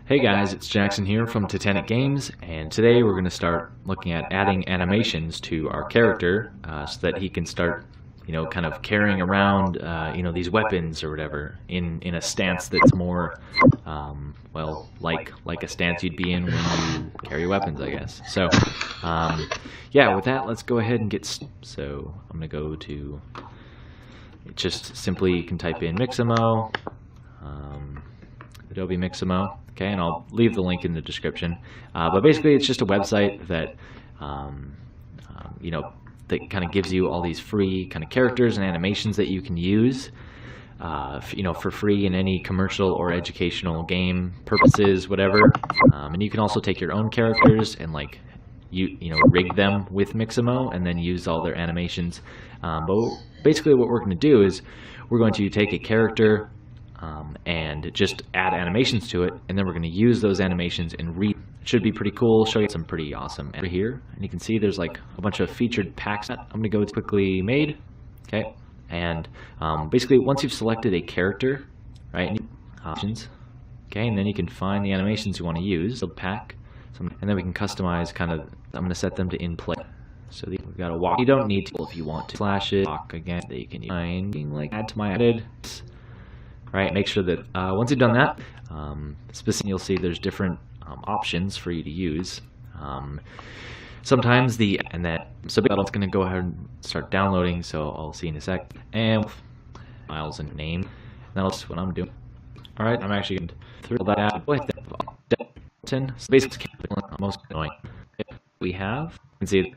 [SPEAKER 10] Hey guys, it's Jackson here from Titanic Games, and today we're going to start looking at adding animations to our character so that he can start, kind of carrying around, these weapons or whatever in a stance that's more, like a stance you'd be in when you carry weapons, I guess. So, yeah, with that, let's go ahead and so I'm going to go to, just simply you can type in Mixamo, Adobe Mixamo. Okay, and I'll leave the link in the description. But basically, it's just a website that you know, that kind of gives you all these free kind of characters and animations that you can use, you know, for free in any commercial or educational game purposes, whatever. And you can also take your own characters and like you know, rig them with Mixamo and then use all their animations. But basically what we're going to do is we're going to take a character and just add animations to it, and then we're going to use those animations and read. It should be pretty cool. Show you some pretty awesome over here, and you can see there's like a bunch of featured packs that I'm going to go to quickly made. Okay, and basically once you've selected a character, right, options, okay, and then you can find the animations you want to use, the pack, and then we can customize kind of. I'm going to set them to in play. So we've got a walk. You don't need to if you want to slash it. Walk again. That you can find like add to my added. Right. Make sure that once you've done that, specifically you'll see there's different options for you to use. Sometimes so it's going to go ahead and start downloading. So I'll see in a sec. And files and name. That's what I'm doing. All right. I'm actually going to through that out. So basically, most annoying. We have, you can see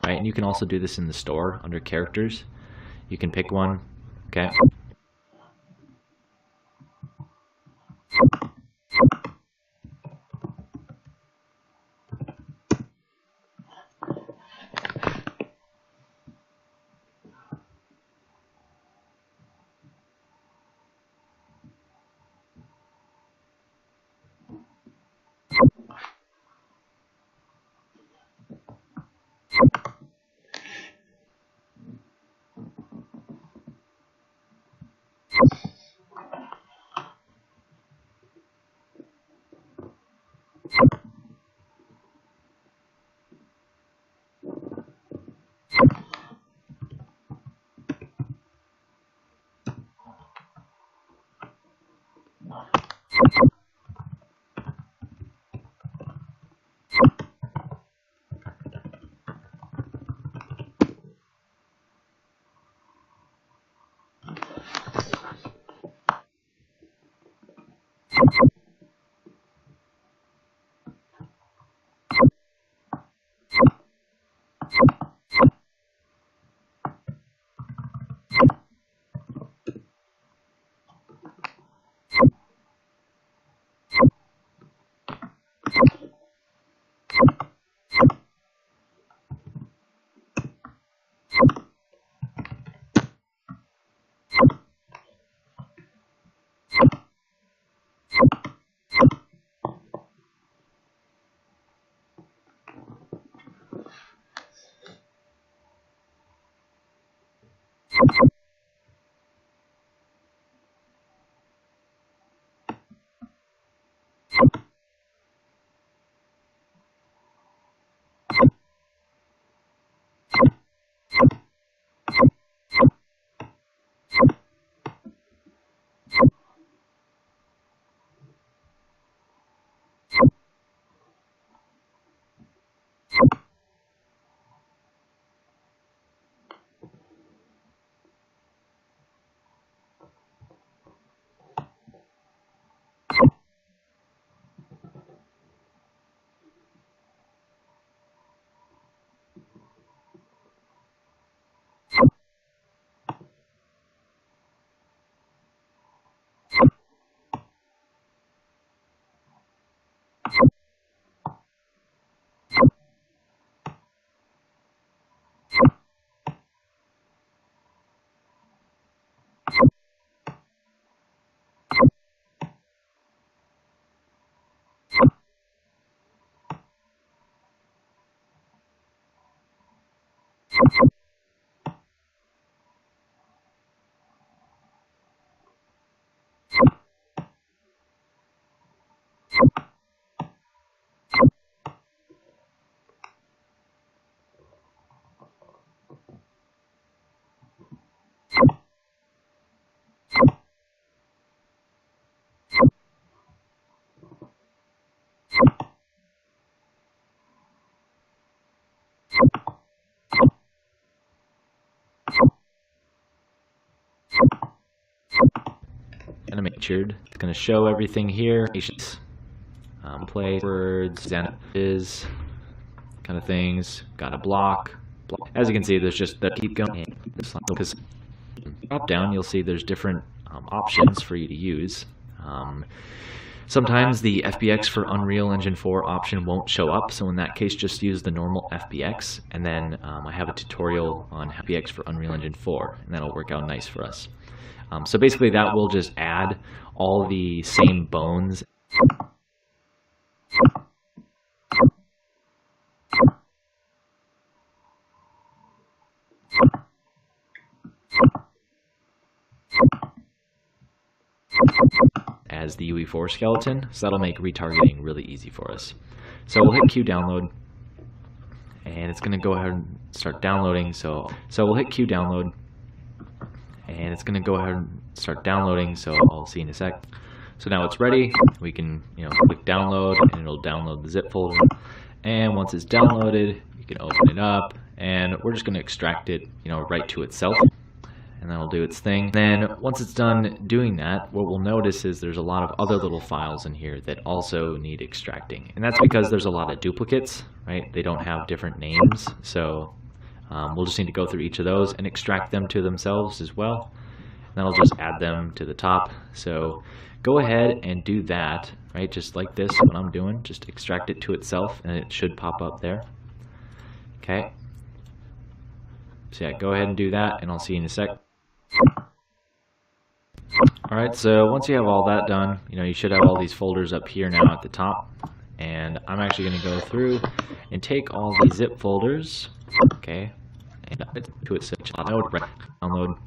[SPEAKER 10] right, and you can also do this in the store under characters. You can pick one, okay. Animatured. It's going to show everything here. Play words and is kind of things. Got a block. As you can see, there's just that keep going. Because drop down, you'll see there's different options for you to use. Sometimes the FBX for Unreal Engine 4 option won't show up, so in that case just use the normal FBX, and then I have a tutorial on FBX for Unreal Engine 4, and that'll work out nice for us. So basically that will just add all the same bones. As the UE4 skeleton, so that'll make retargeting really easy for us. So we'll hit Q download, and it's going to go ahead and start downloading. So we'll hit Q download, and it's going to go ahead and start downloading. So I'll see in a sec. So now it's ready. We can click download, and it'll download the zip folder. And once it's downloaded, you can open it up, and we're just going to extract it, right to itself. And that'll do its thing. Then once it's done doing that, what we'll notice is there's a lot of other little files in here that also need extracting. And that's because there's a lot of duplicates, right? They don't have different names. So we'll just need to go through each of those and extract them to themselves as well. And that'll just add them to the top. So go ahead and do that, right? Just like this, what I'm doing, just extract it to itself, and it should pop up there. Okay. So yeah, go ahead and do that, and I'll see you in a sec. Alright, so once you have all that done, you should have all these folders up here now at the top. And I'm actually going to go through and take all these zip folders, okay, and to it, download.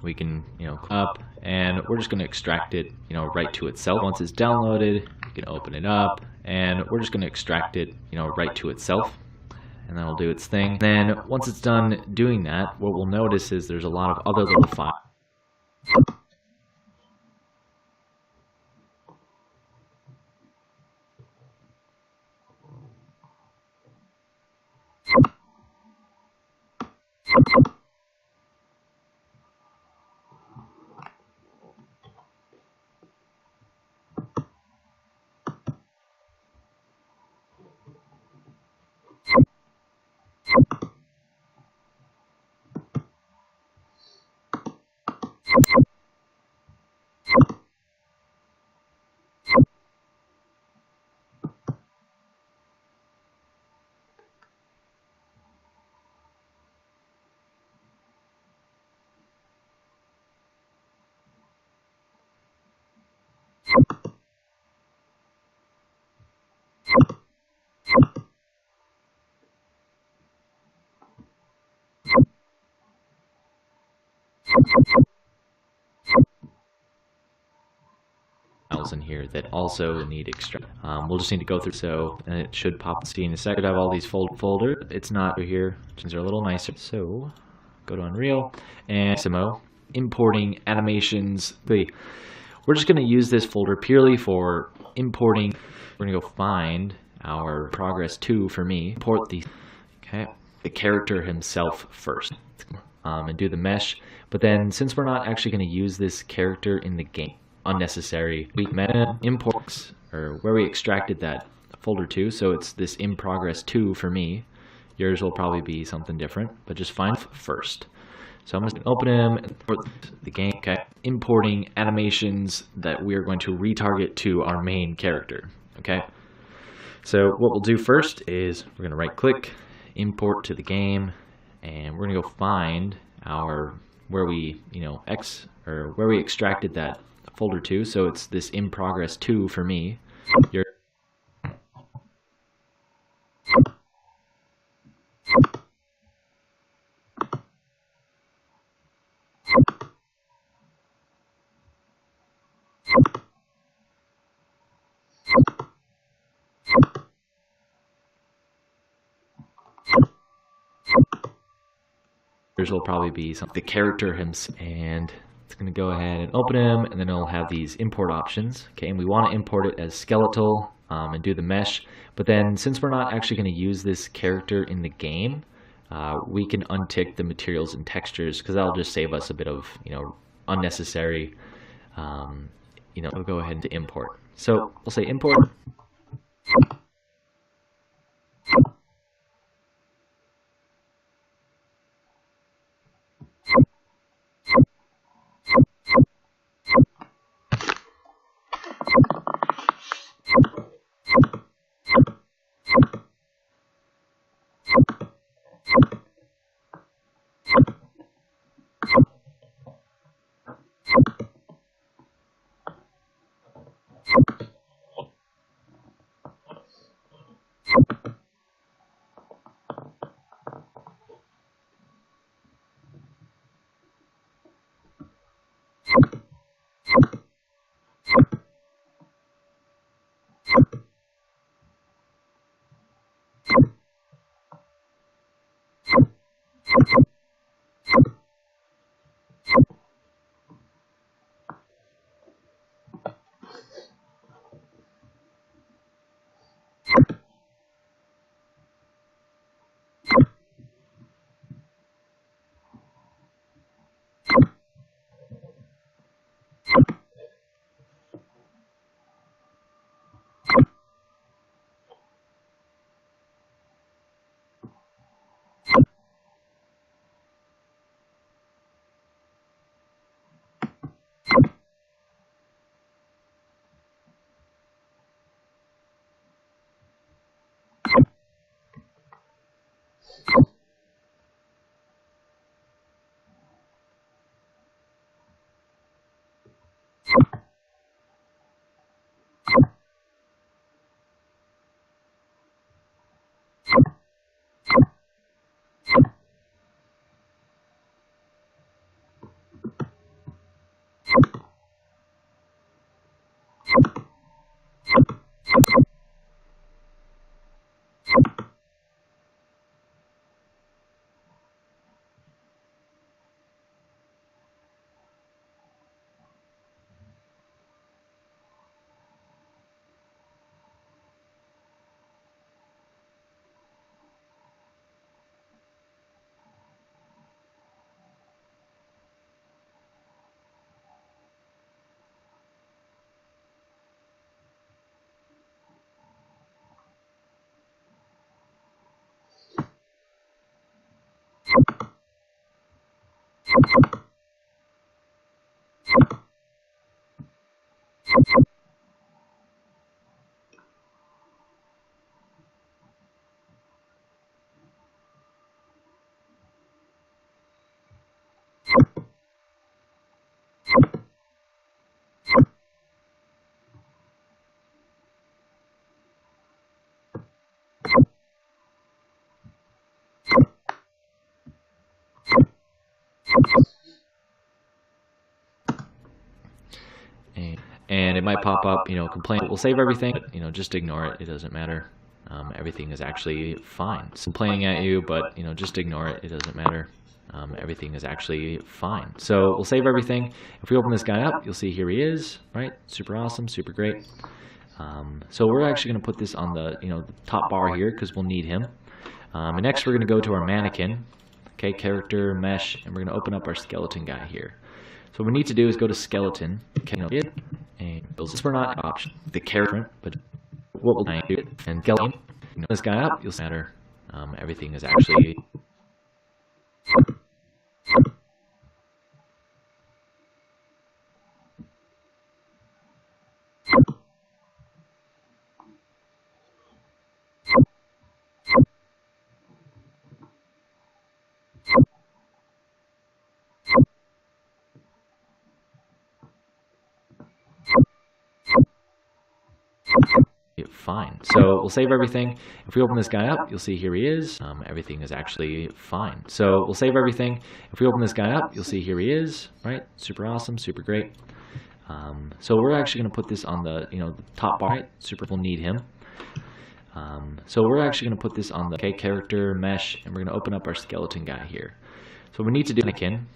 [SPEAKER 10] We can, up, and we're just going to extract it, right to itself. Once it's downloaded, you can open it up, and we're just going to extract it, right to itself. And that'll do its thing. Then once it's done doing that, what we'll notice is there's a lot of other little files. In here that also need extract. We'll just need to go through, and it should pop. See in a second, I have all these folders. It's not here. Things are a little nicer. So go to Unreal and XMO, importing animations. We're just going to use this folder purely for importing. We're going to go find our progress 2 for me. Import the character himself first, and do the mesh. But then since we're not actually going to use this character in the game, unnecessary, we imports, or where we extracted that folder to, so it's this in progress 2 for me. Yours will probably be something different, but just find first. So I'm going to open him and import the game. Okay, importing animations that we are going to retarget to our main character. Okay, so what we'll do first is we're going to right click, import to the game, and we're going to go find our where we where we extracted that folder to, so it's this in progress 2 for me. Yours will probably be the character himself, and it's going to go ahead and open him, and then it'll have these import options. Okay, and we want to import it as skeletal and do the mesh. But then since we're not actually going to use this character in the game, we can untick the materials and textures, because that'll just save us a bit of unnecessary. We'll go ahead and import. So we'll say import. And it might pop up, complaint. We'll save everything, but, just ignore it. It doesn't matter. Everything is actually fine. It's complaining at you, but, just ignore it. It doesn't matter. Everything is actually fine. So we'll save everything. If we open this guy up, you'll see here he is, right? Super awesome, super great. So we're actually going to put this on the, the top bar here because we'll need him. And next we're going to go to our mannequin, okay, character, mesh, and we're going to open up our skeleton guy here. So what we need to do is go to skeleton, okay, and this we're not option the character, but what we'll do and skeleton, this guy up, you'll see matter. Everything is actually fine. So we'll save everything. If we open this guy up, you'll see here he is. Everything is actually fine. So we'll save everything. If we open this guy up, you'll see here he is, right? Super awesome, super great. So we're actually going to put this on the, the top bar, right? Super, we'll need him. So we're actually going to put this on the, okay, character, mesh, and we're going to open up our skeleton guy here. So we need to do mannequin,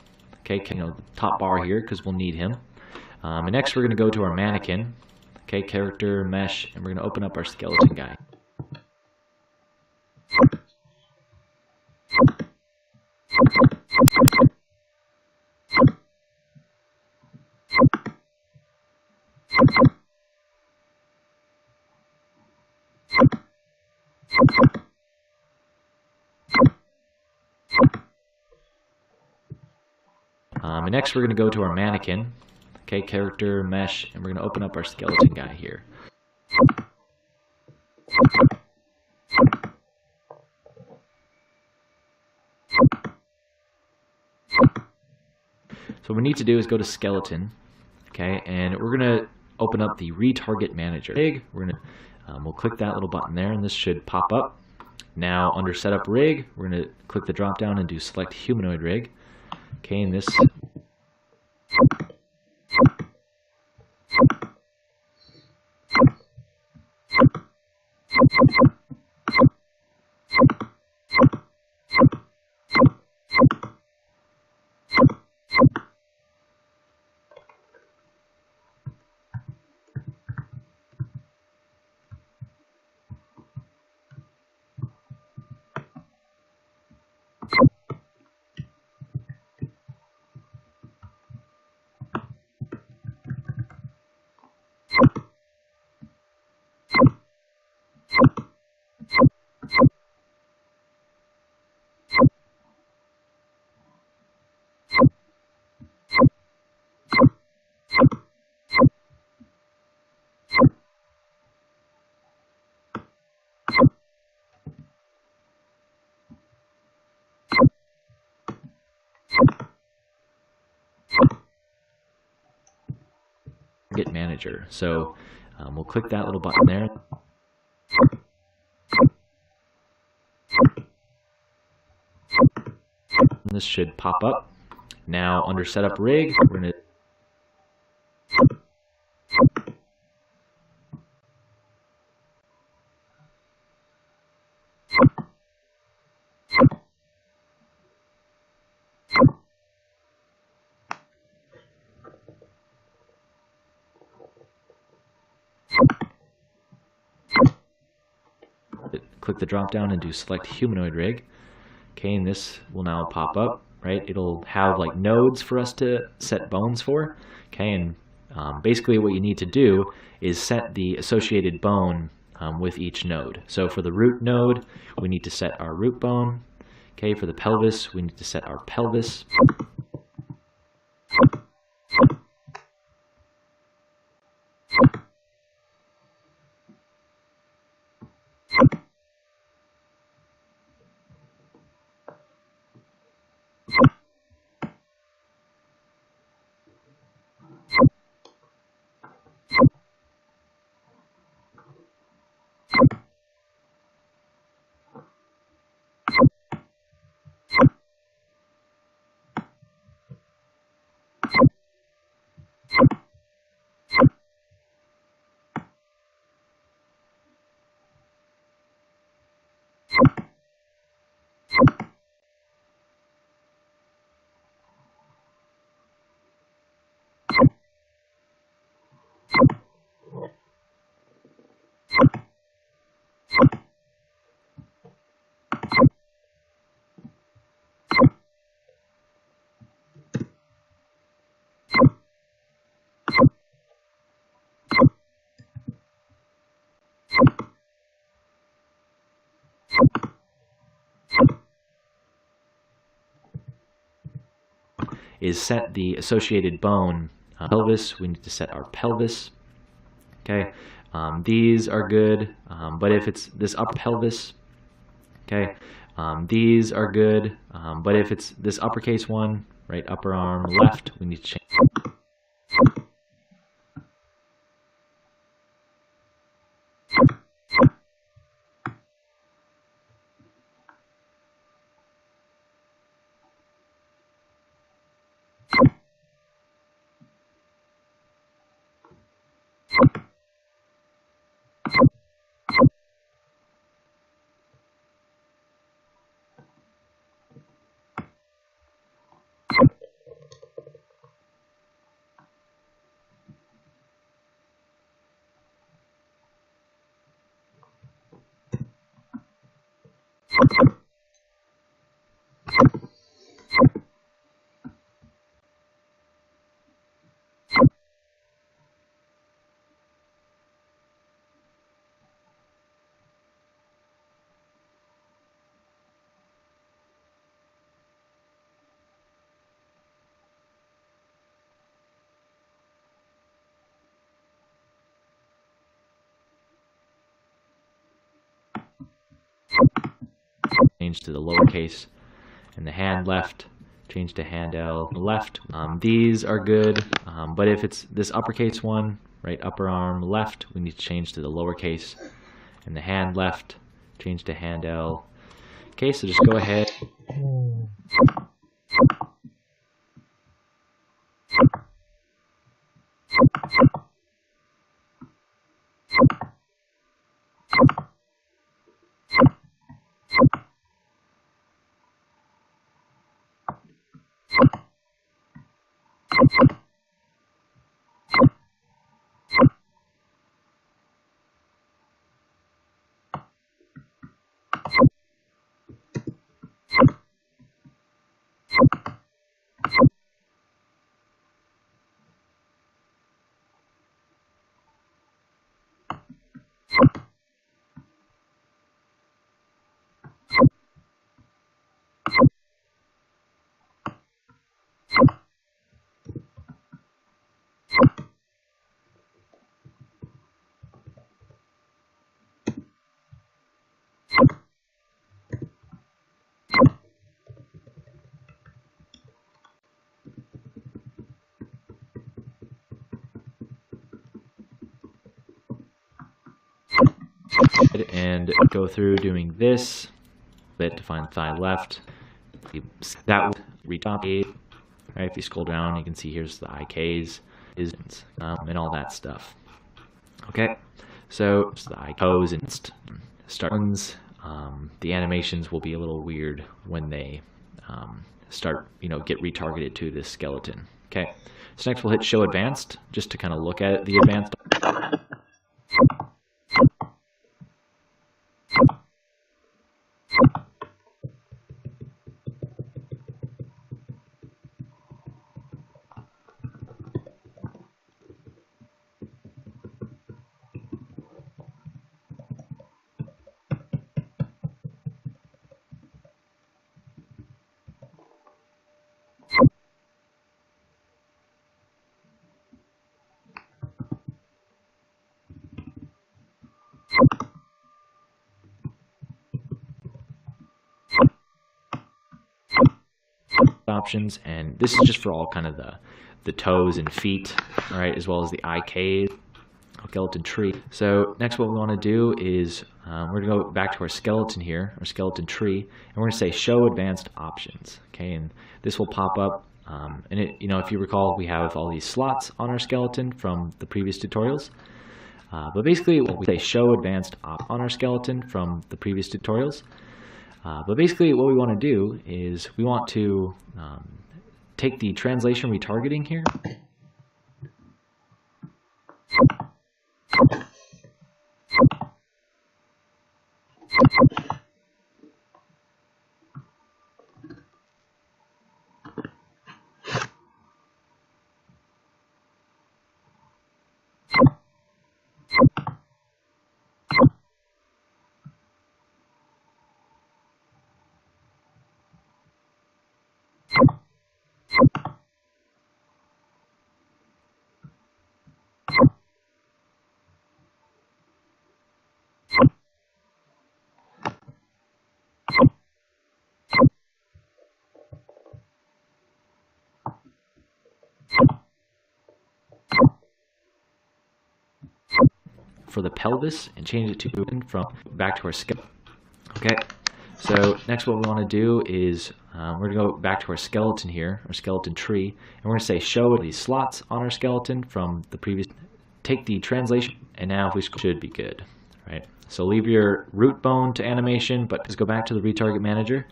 [SPEAKER 10] okay, the top bar here because we'll need him. And next we're going to go to our mannequin, okay, character, mesh, and we're going to open up our skeleton guy. And next we're going to go to our mannequin, okay, character, mesh, and we're going to open up our skeleton guy here. So what we need to do is go to skeleton, okay, and we're going to open up the retarget manager. We're going to we'll click that little button there, and this should pop up. Now under setup rig, we're going to click the drop down and do select humanoid rig. Okay, and this target manager. So we'll click that little button there. And this should pop up. Now under setup rig, we're going to click the drop down and do select humanoid rig. Okay, and this will now pop up, right? It'll have like nodes for us to set bones for. Okay, and basically what you need to do is set the associated bone with each node. So for the root node, we need to set our root bone. Okay, for the pelvis, we need to set our pelvis. is set the associated bone pelvis. We need to set our pelvis. Okay, these are good, but if it's this upper pelvis, okay, these are good, but if it's this uppercase one, right, upper arm left, we need to change. Change to the lowercase, and the hand left, change to hand L left. These are good, but if it's this uppercase one, right, upper arm left, we need to change to the lowercase, and the hand left, change to hand L. Okay, so just go ahead. And go through doing this bit to find thigh left. That would retop it. Right, if you scroll down, you can see here's the IKs, and all that stuff. Okay, so the IKs and start ones. The animations will be a little weird when they start, get retargeted to this skeleton. Okay, so next we'll hit Show Advanced just to kind of look at the advanced. Options, and this is just for all kind of the toes and feet, all right, as well as the IK skeleton tree. So next what we want to do is we're going to go back to our skeleton here, our skeleton tree, and we're going to say Show Advanced Options. Okay, and this will pop up, and it, if you recall, we have all these slots on our skeleton from the previous tutorials. But basically, what we say Show Advanced on our skeleton from the previous tutorials. But basically what we want to do is we want to take the translation retargeting here. for the pelvis and change it to from back to our skeleton. Okay, so next what we want to do is we're going to go back to our skeleton here, our skeleton tree, and we're going to say show these slots on our skeleton from the previous. Take the translation, and now if we should be good, right? So leave your root bone to animation, but just go back to the retarget manager,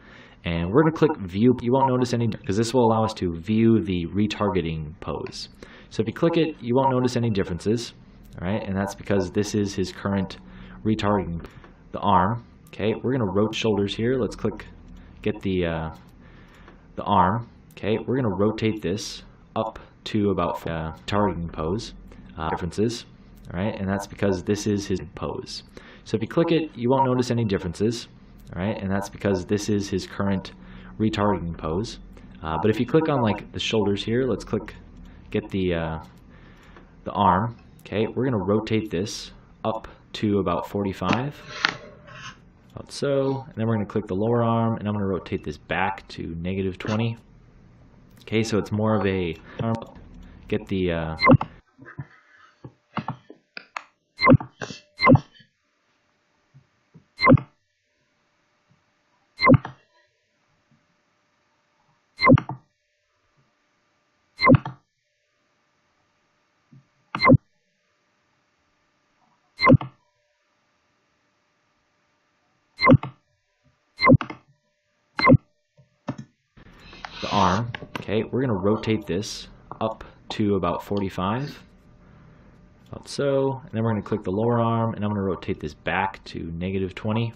[SPEAKER 10] and we're going to click view. You won't notice any, because this will allow us to view the retargeting pose. So if you click it, you won't notice any differences, all right? And that's because this is his current retargeting. The arm, okay? We're going to rotate shoulders here. Let's click, get the arm, okay? We're going to rotate this up to about targeting pose. Differences, all right, and that's because this is his pose. So if you click it, you won't notice any differences, all right, and that's because this is his current retargeting pose. But if you click on like the shoulders here, let's click, get the arm, okay, we're going to rotate this up to about 45, about so, and then we're going to click the lower arm, and I'm going to rotate this back to -20. Okay, so it's more of a get the arm, okay, we're going to rotate this up to about 45, about so, and then we're going to click the lower arm, and I'm going to rotate this back to -20.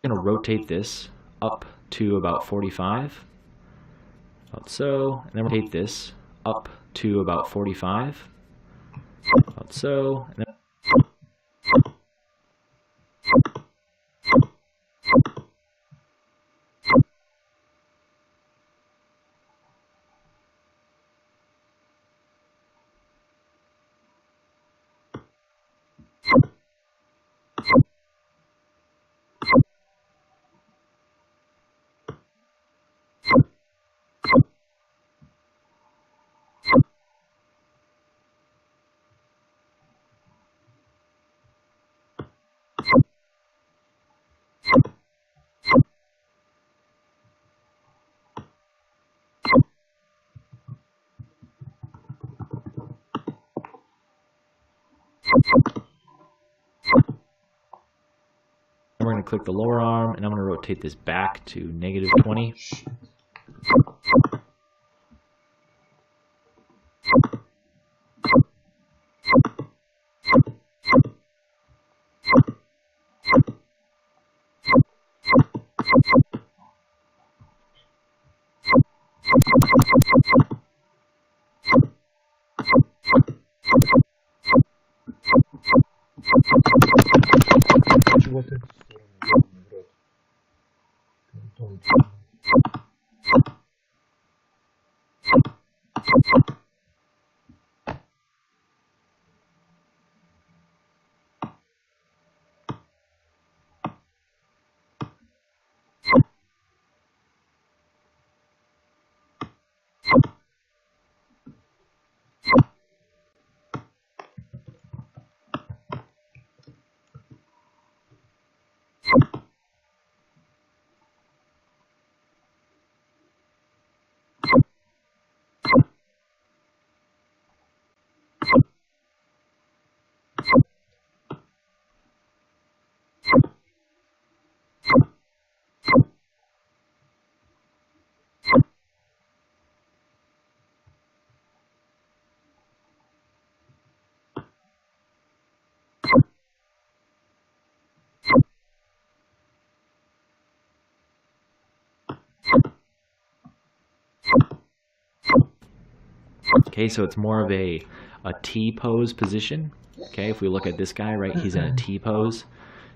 [SPEAKER 10] Going to rotate this up to about 45, about so, and then rotate this up to about 45, about so, and then we're going to click the lower arm, and I'm going to rotate this back to -20. Okay, so it's more of a T pose position. Okay, if we look at this guy, right, he's in a T pose.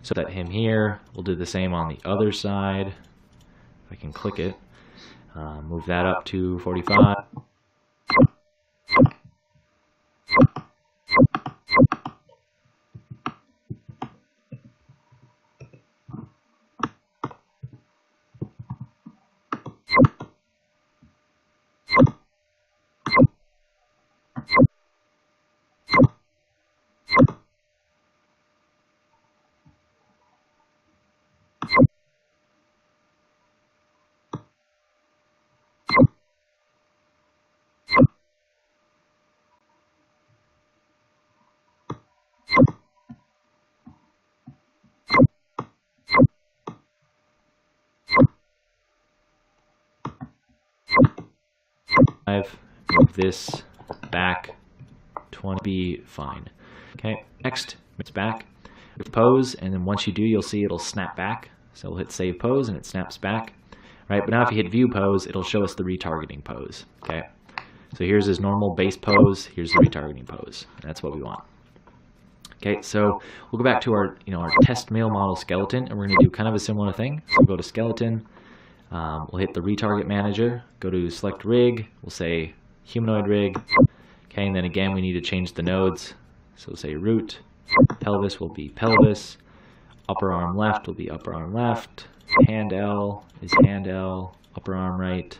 [SPEAKER 10] So that him here, we'll do the same on the other side. If I can click it, move that up to 45. Move this back 20, be fine. Okay, next it's back with pose, and then once you do, you'll see it'll snap back. So we'll hit save pose and it snaps back. Right, but now if you hit view pose, it'll show us the retargeting pose. Okay, so here's his normal base pose, here's the retargeting pose. That's what we want. Okay, so we'll go back to our our test male model skeleton, and we're going to do kind of a similar thing. So we'll go to skeleton. We'll hit the retarget manager, go to select rig, we'll say humanoid rig, okay, and then again we need to change the nodes, so we'll say root, pelvis will be pelvis, upper arm left will be upper arm left, hand L is hand L, upper arm right,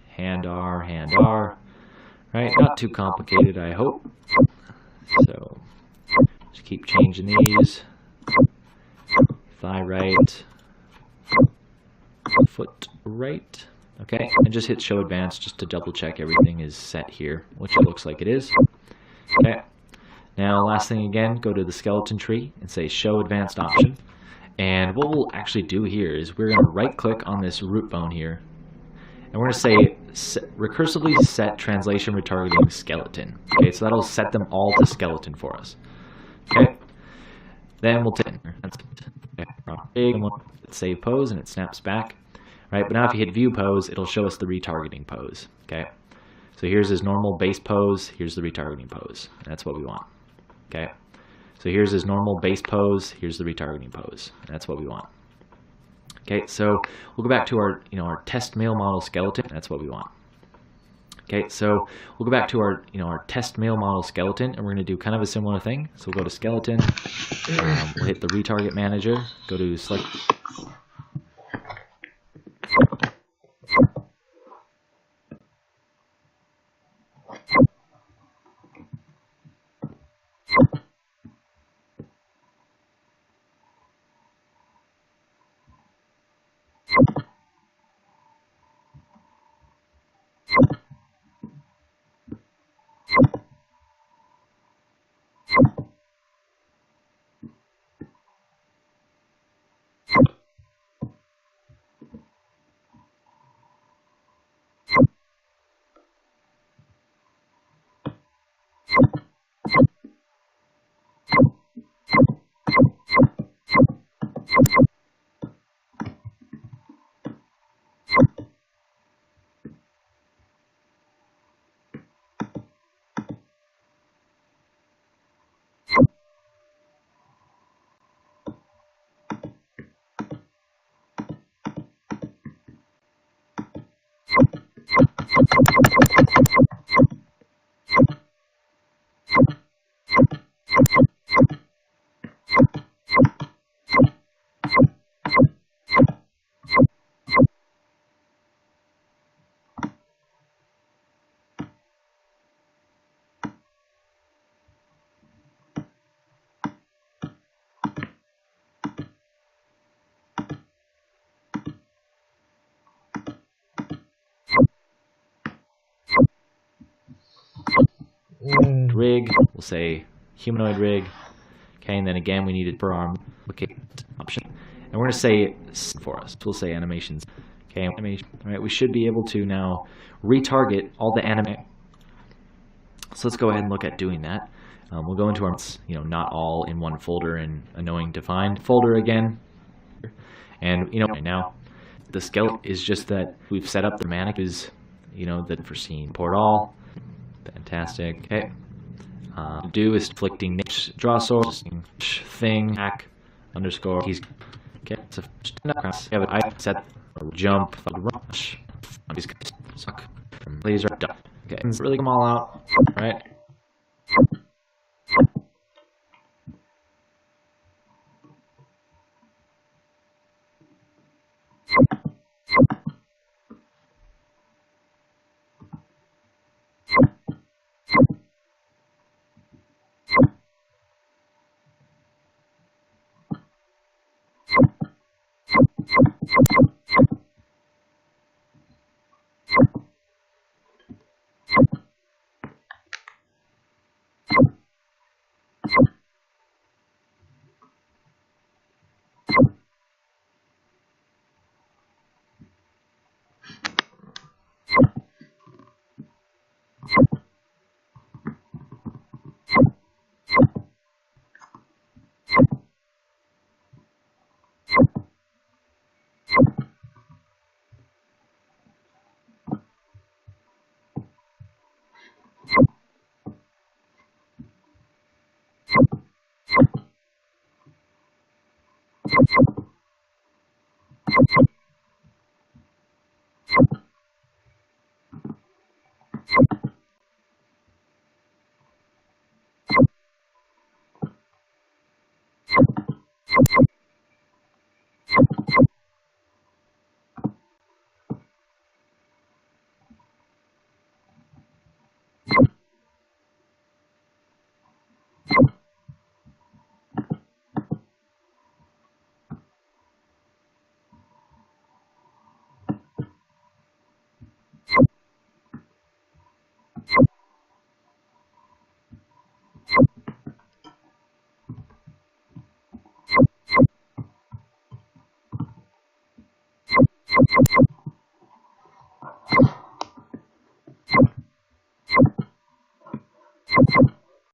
[SPEAKER 10] hand R, right, not too complicated I hope, so just keep changing these, thigh right, foot right, okay, and just hit show advanced just to double check everything is set here, which it looks like it is. Okay, now last thing again, go to the skeleton tree and say show advanced option, and what we'll actually do here is we're going to right click on this root bone here, and we're going to say recursively set translation retargeting skeleton. Okay, so that'll set them all to skeleton for us. Okay, then we'll take save pose and it snaps back. Right, but now if you hit view pose, it'll show us the retargeting pose. Okay, so here's his normal base pose, here's the retargeting pose. That's what we want. Okay, so here's his normal base pose, here's the retargeting pose. That's what we want. Okay, so we'll go back to our our test male model skeleton. That's what we want. Okay, so we'll go back to our our test male model skeleton, and we're going to do kind of a similar thing. So we'll go to skeleton, we'll hit the retarget manager, go to select. Rig, we'll say humanoid rig, okay, and then again we needed per arm option, and we're going to say for us, we'll say animations, okay, animation. All right, we should be able to now retarget all the anime. So let's go ahead and look at doing that. We'll go into our not all in one folder and annoying to find folder again, and right now the skeleton is just that we've set up the manic is you know, the foreseen port all. Fantastic. Okay. Do is inflicting draw source thing hack underscore. He's okay. So have an item set jump rush. He's gonna suck from laser done. Okay, let's really come all out, right?